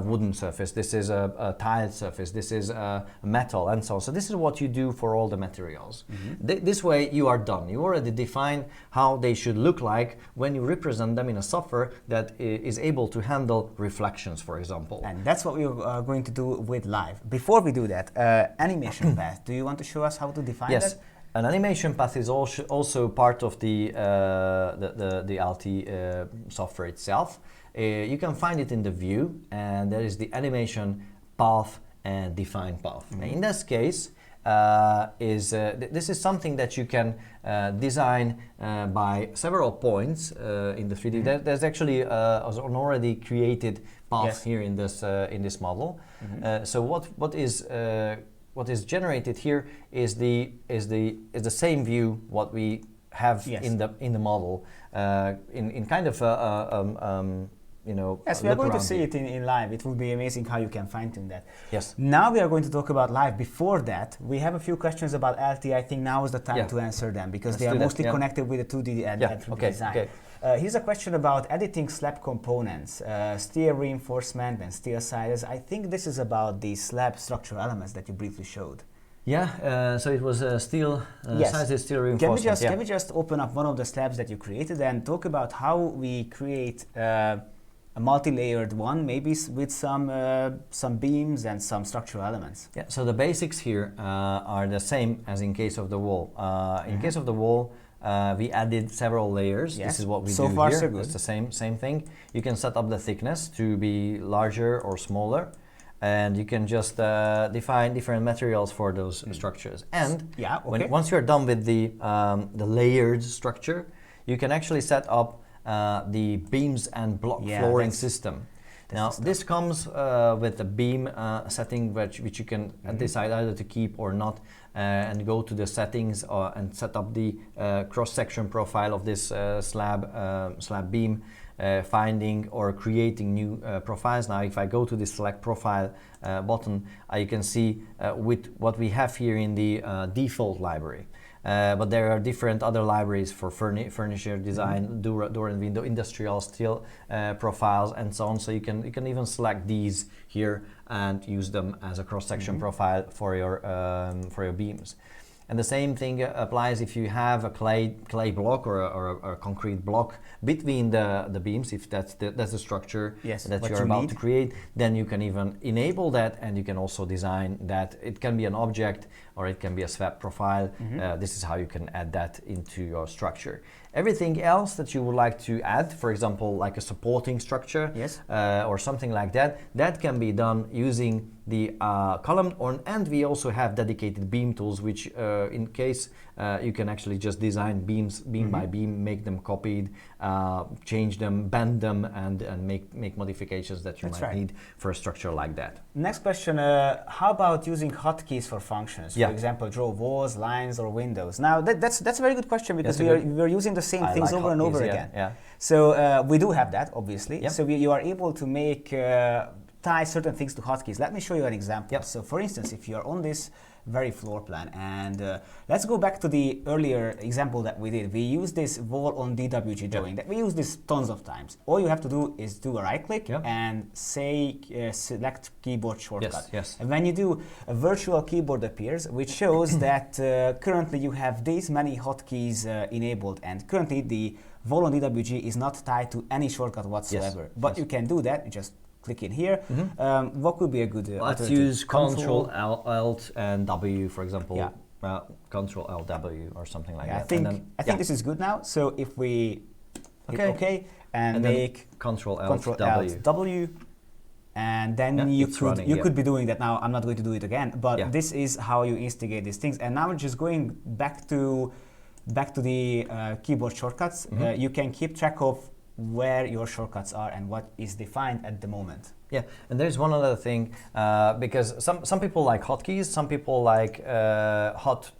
wooden surface, this is a tiled surface, this is a metal, and so on. So this is what you do for all the materials. This way you are done. You already define how they should look like when you represent them in a software that is able to handle reflections, for example. And that's what we are going to do with Live. Before we do that, animation path. Do you want to show us how to define that? Yes. An animation path is also part of the LT software itself. You can find it in the view, and there is the animation path and define path. In this case, this is something that you can design by several points in the 3D. There's actually an already created path here in this model. So what is generated here is the same view what we have in the model in kind of Yes, we are going to see it in Live. It will be amazing how you can fine-tune that. Yes. Now we are going to talk about Live. Before that, we have a few questions about LT. I think now is the time to answer them, because they are mostly connected with the 2D and 3D design. Okay. Here's a question about editing slab components, steel reinforcement and steel sizes. I think this is about the slab structural elements that you briefly showed. Yeah, so it was steel sizes, steel reinforcement. Can we just open up one of the slabs that you created and talk about how we create a multi-layered one, maybe with some beams and some structural elements? Yeah, so the basics here are the same as in case of the wall. In case of the wall, we added several layers. Yes. This is what we so do far, here. So good. It's the same thing. You can set up the thickness to be larger or smaller, and you can just define different materials for those structures. And once you're done with the layered structure, you can actually set up the beams and block flooring system. Now this comes with a beam setting which you can decide either to keep or not, and go to the settings and set up the cross-section profile of this slab beam, finding or creating new profiles. Now if I go to the select profile button, you can see with what we have here in the default library. But there are different other libraries for furniture design, door and window, industrial steel profiles, and so on. So you can even select these here and use them as a cross-section profile for your beams. And the same thing applies if you have a clay block or a concrete block between the beams. If that's the structure that you're about to create, then you can even enable that, and you can also design that. It can be an object or it can be a swap profile. This is how you can add that into your structure. Everything else that you would like to add, for example, like a supporting structure or something like that, that can be done using the column, and we also have dedicated beam tools, which in case you can actually just design beams beam by beam, make them copied, change them, bend them, and make modifications that you might need for a structure like that. Next question, how about using hotkeys for functions? For example, draw walls, lines, or windows. Now that's a very good question, because we're using the same things over and over again. So we do have that, obviously. So you are able to make tie certain things to hotkeys. Let me show you an example. So for instance, if you're on this very floor plan, and let's go back to the earlier example that we did. We used this wall on DWG drawing. That we use this tons of times. All you have to do is do a right click and say select keyboard shortcut. And when you do, a virtual keyboard appears, which shows that currently you have these many hotkeys enabled, and currently the wall on DWG is not tied to any shortcut whatsoever. But you can do that. You just click in here. What could be a good let's use Control Alt and W, for example. Control Alt W or something like that. I think this is good now. So if we hit OK and make Control Alt W, and then you could be doing that now. I'm not going to do it again, but this is how you instigate these things. And now we're just going back to the keyboard shortcuts. You can keep track of where your shortcuts are and what is defined at the moment. And there's one other thing, because some people like hotkeys, some people like hot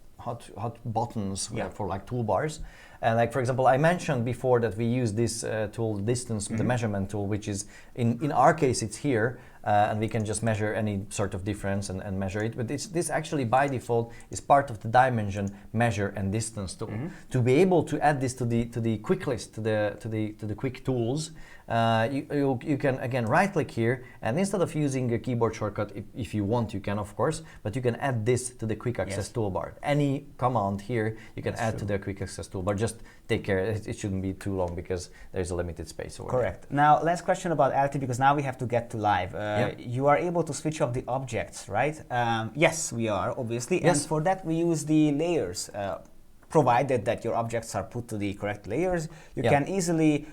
buttons for like toolbars. And like, for example, I mentioned before that we use this tool, distance, the measurement tool, which is in our case it's here, and we can just measure any sort of difference and measure it. But this actually by default is part of the dimension, measure, and distance tool. To be able to add this to the quick list, to the quick tools, you can again right click here, and instead of using a keyboard shortcut, if you want, you can of course, but you can add this to the quick access toolbar. Any command here you can add to the quick access toolbar. Just take care, it shouldn't be too long because there's a limited space over Correct. Now last question about LT, because now we have to get to live. You are able to switch off the objects, right? Yes, we are, obviously. And for that we use the layers. Provided that your objects are put to the correct layers, you can easily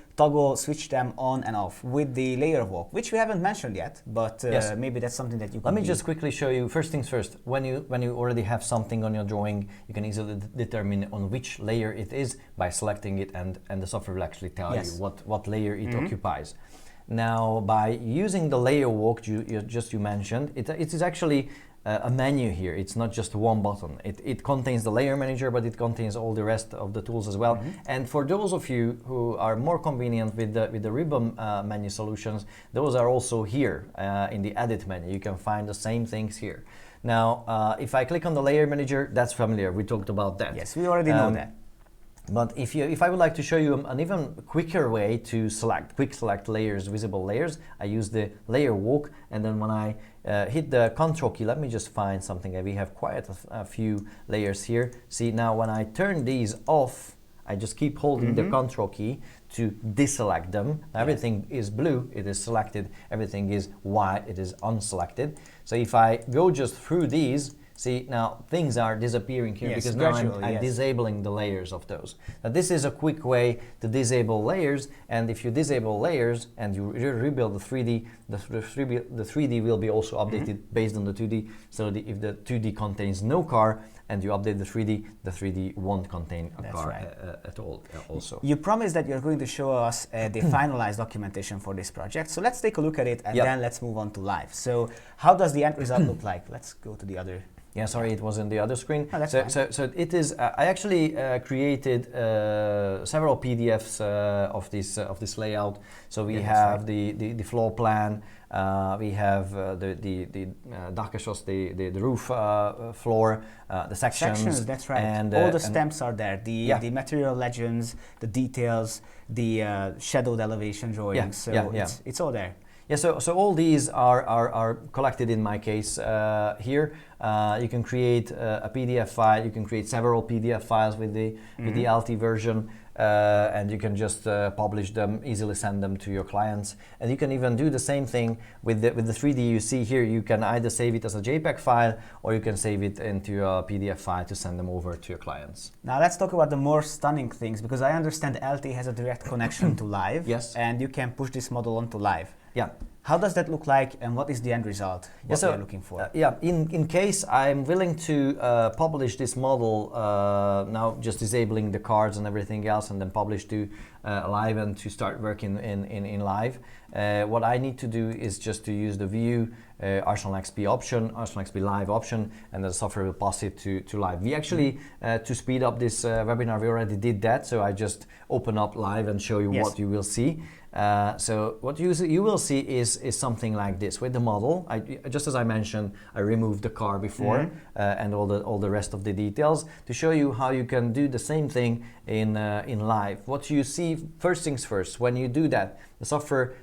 switch them on and off with the layer walk, which we haven't mentioned yet, but maybe that's something that you can Let me just quickly show you. First things first, when you already have something on your drawing, you can easily determine on which layer it is by selecting it, and the software will actually tell you what layer it occupies. Now, by using the layer walk you mentioned, it is actually a menu here. It's not just one button. It contains the layer manager, but it contains all the rest of the tools as well. And for those of you who are more convenient with the ribbon menu solutions, those are also here in the edit menu. You can find the same things here. Now, if I click on the layer manager, that's familiar. We talked about that. Yes, we already know that. But if I would like to show you an even quicker way to quick select layers, visible layers, I use the layer walk, and then when I hit the Control key, let me just find something. We have quite a few layers here. See, now when I turn these off, I just keep holding the Control key to deselect them. Everything is blue, it is selected. Everything is white, it is unselected. So if I go just through these, see, now things are disappearing here because now I'm disabling the layers of those. Now this is a quick way to disable layers, and if you disable layers and you rebuild the 3D, the 3D will be also updated based on the 2D. So if the 2D contains no car and you update the 3D won't contain a car at all also. You promised that you're going to show us the finalized documentation for this project. So let's take a look at it, and then let's move on to live. So how does the end result look like? Let's go to the other. Yeah, sorry, it was in the other screen. Oh, that's fine. So it is. I actually created several PDFs of this layout. So we have the floor plan. We have the Dachgeschoss, the roof floor, the sections. That's right. And all the stamps are there. The material legends, the details, the shadowed elevation drawings. It's all there. Yeah, so all these are collected in my case here. You can create a PDF file. You can create several PDF files with the LT version, and you can just publish them, easily send them to your clients. And you can even do the same thing with the 3D you see here. You can either save it as a JPEG file, or you can save it into a PDF file to send them over to your clients. Now let's talk about the more stunning things, because I understand LT has a direct connection to live. Yes. And you can push this model onto live. Yeah. How does that look like, and what is the end result? What we are looking for? In case I'm willing to publish this model now, just disabling the cards and everything else, and then publish to live and to start working in live. What I need to do is just to use the view ARCHLine.XP option, ARCHLine.XP live option, and the software will pass it to live. We actually, to speed up this webinar, we already did that. So I just open up live and show you what you will see. So what you will see is something like this with the model. Just as I mentioned, I removed the car before and all the rest of the details to show you how you can do the same thing in live. What you see, first things first, when you do that, the software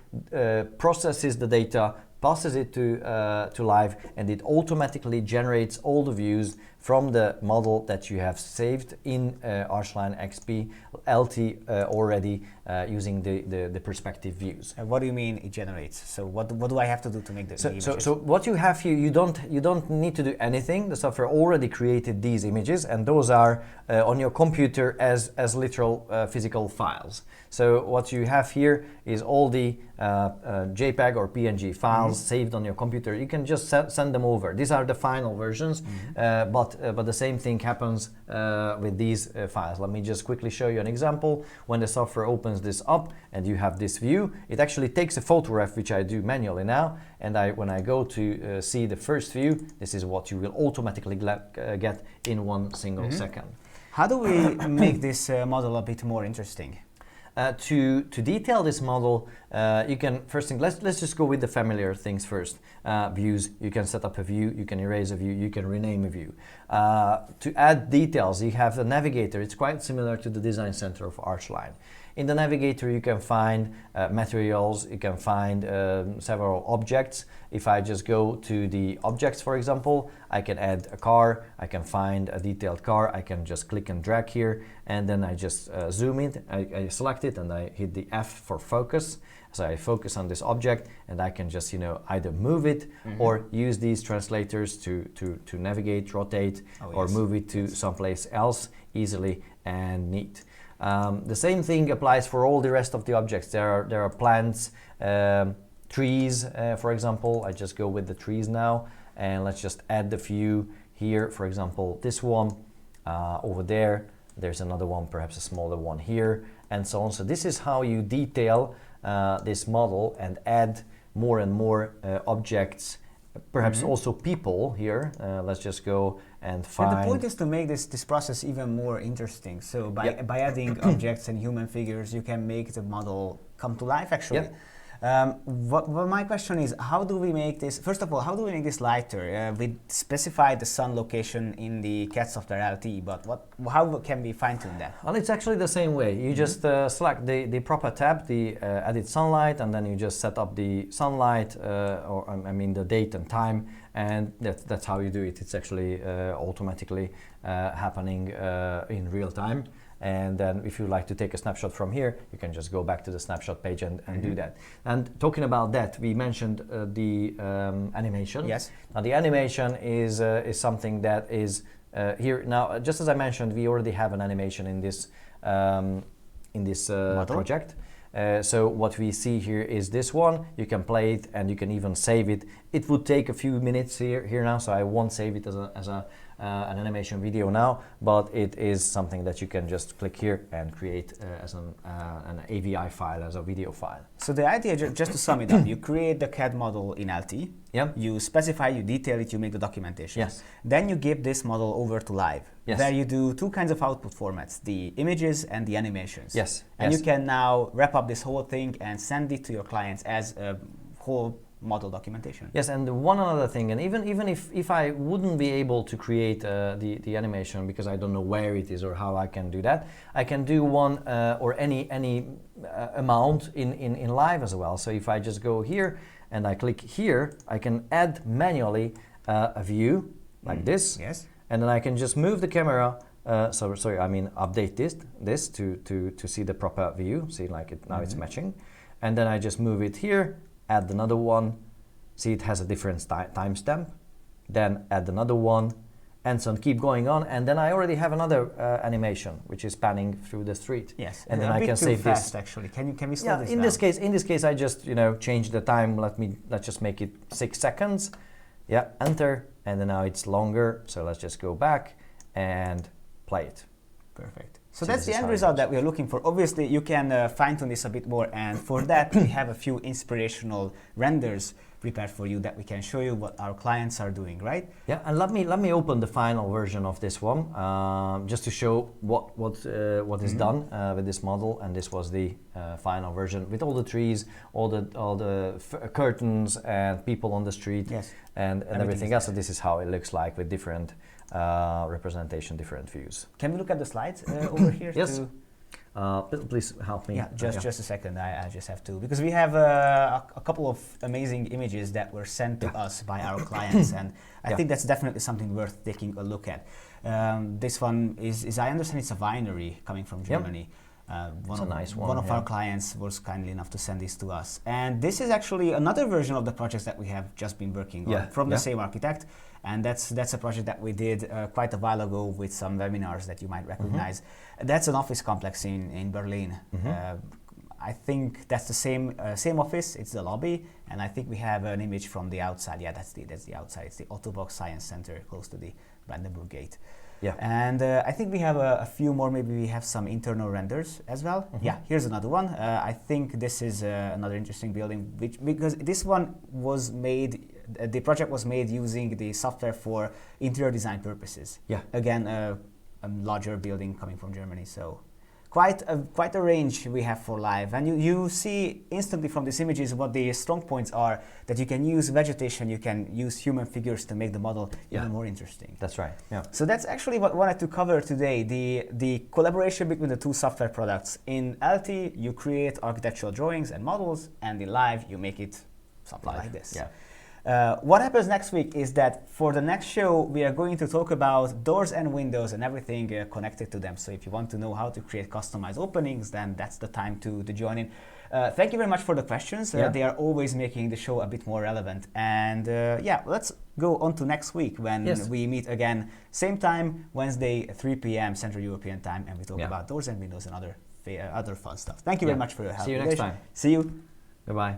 processes the data, passes it to live, and it automatically generates all the views from the model that you have saved in ARCHLine.XP LT already using the perspective views. What do you mean it generates? So what do I have to do to make the images? So what you have here, you don't need to do anything. The software already created these images, and those are on your computer as literal physical files. So what you have here is all the JPEG or PNG files saved on your computer. You can just send them over. These are the final versions, but the same thing happens with these files. Let me just quickly show you an example. When the software opens this up and you have this view, it actually takes a photograph, which I do manually now, and when I go to see the first view, this is what you will automatically get in 1 single second. How do we make this model a bit more interesting? To detail this model, you can first thing. Let's just go with the familiar things first. Views. You can set up a view. You can erase a view. You can rename a view. To add details, you have the navigator. It's quite similar to the design center of ARCHLine. In the navigator, you can find materials. You can find several objects. If I just go to the objects, for example, I can add a car. I can find a detailed car. I can just click and drag here, and then I just zoom it. I select it, and I hit the F for focus. So I focus on this object, and I can just either move it or use these translators to navigate, rotate, or move it to someplace else easily and neat. The same thing applies for all the rest of the objects. There are plants, trees, for example. I just go with the trees now, and let's just add the few here. For example, this one over there. There's another one, perhaps a smaller one here, and so on. So this is how you detail this model and add more and more objects. Perhaps also people here. Let's just go and find. And the point is to make this process even more interesting. So by adding objects and human figures, you can make the model come to life actually. What my question is, how do we make this? First of all, how do we make this lighter? We specified the sun location in the CAD software LT, but how can we fine-tune that? Well, it's actually the same way. You just select the proper tab, the edit sunlight, and then you just set up the sunlight, or I mean the date and time, and that's how you do it. It's actually automatically happening in real time. And then if you like to take a snapshot from here, you can just go back to the snapshot page and do that. And talking about that, we mentioned the animation. Yes. Now the animation is something that is here. Now, just as I mentioned, we already have an animation in this project. So what we see here is this one. You can play it and you can even save it. It would take a few minutes here now, so I won't save it as an animation video now, but it is something that you can just click here and create as an AVI file, as a video file. So the idea, just to sum it up, you create the CAD model in LT, you specify, you detail it, you make the documentation. Yes. Then you give this model over to live. Yes. There you do two kinds of output formats, the images and the animations. Yes. And yes. you can now wrap up this whole thing and send it to your clients as a whole model documentation. Yes, and one other thing, and even if I wouldn't be able to create the animation because I don't know where it is or how I can do that, I can do one or any amount in live as well. So if I just go here and I click here, I can add manually a view like this. Yes. And then I can just move the camera. Update this to see the proper view. See, like it now it's matching, and then I just move it here. Add another one, see it has a different timestamp, then add another one, and so on, keep going on, and then I already have another animation which is panning through the street. Yes, and then I can save fast, this. Actually, can we slow this in down? this case, I just change the time. Let's just make it 6 seconds. Yeah, enter, and then now it's longer. So let's just go back and play it. Perfect. So that's the end result that we are looking for. Obviously, you can fine-tune this a bit more, and for that we have a few inspirational renders prepared for you that we can show you what our clients are doing, right? Yeah, and let me open the final version of this one just to show what is done with this model. And this was the final version with all the trees, all the curtains and people on the street, yes, and everything else. So this is how it looks like with different representation, different views. Can we look at the slides over here? Yes. Please help me. Yeah, just a second. I just have to, because we have a couple of amazing images that were sent to us by our clients, and I think that's definitely something worth taking a look at. This one is I understand it's a winery coming from Germany. One of our clients was kindly enough to send this to us, and this is actually another version of the projects that we have just been working on from the same architect, and that's a project that we did quite a while ago with some webinars that you might recognize. That's an office complex in Berlin. I think that's the same office. It's the lobby, and I think we have an image from the outside. Yeah, that's the outside. It's the Ottobock Science Center close to the Brandenburg Gate. Yeah, and I think we have a few more. Maybe we have some internal renders as well. Yeah, here's another one. I think this is another interesting building, because this one was made. The project was made using the software for interior design purposes. Yeah, again, a larger building coming from Germany. So quite a range we have for live, and you see instantly from these images what the strong points are, that you can use vegetation, you can use human figures to make the model even more interesting. That's right. Yeah. So that's actually what I wanted to cover today, the collaboration between the two software products. In LT, you create architectural drawings and models, and in live, you make it something like this. Yeah. What happens next week is that for the next show, we are going to talk about doors and windows and everything connected to them. So if you want to know how to create customized openings, then that's the time to join in. Thank you very much for the questions. They are always making the show a bit more relevant. And let's go on to next week when we meet again, same time, Wednesday, 3 p.m. Central European time, and we talk about doors and windows and other fun stuff. Thank you very much for your help. See you next time. See you. Goodbye.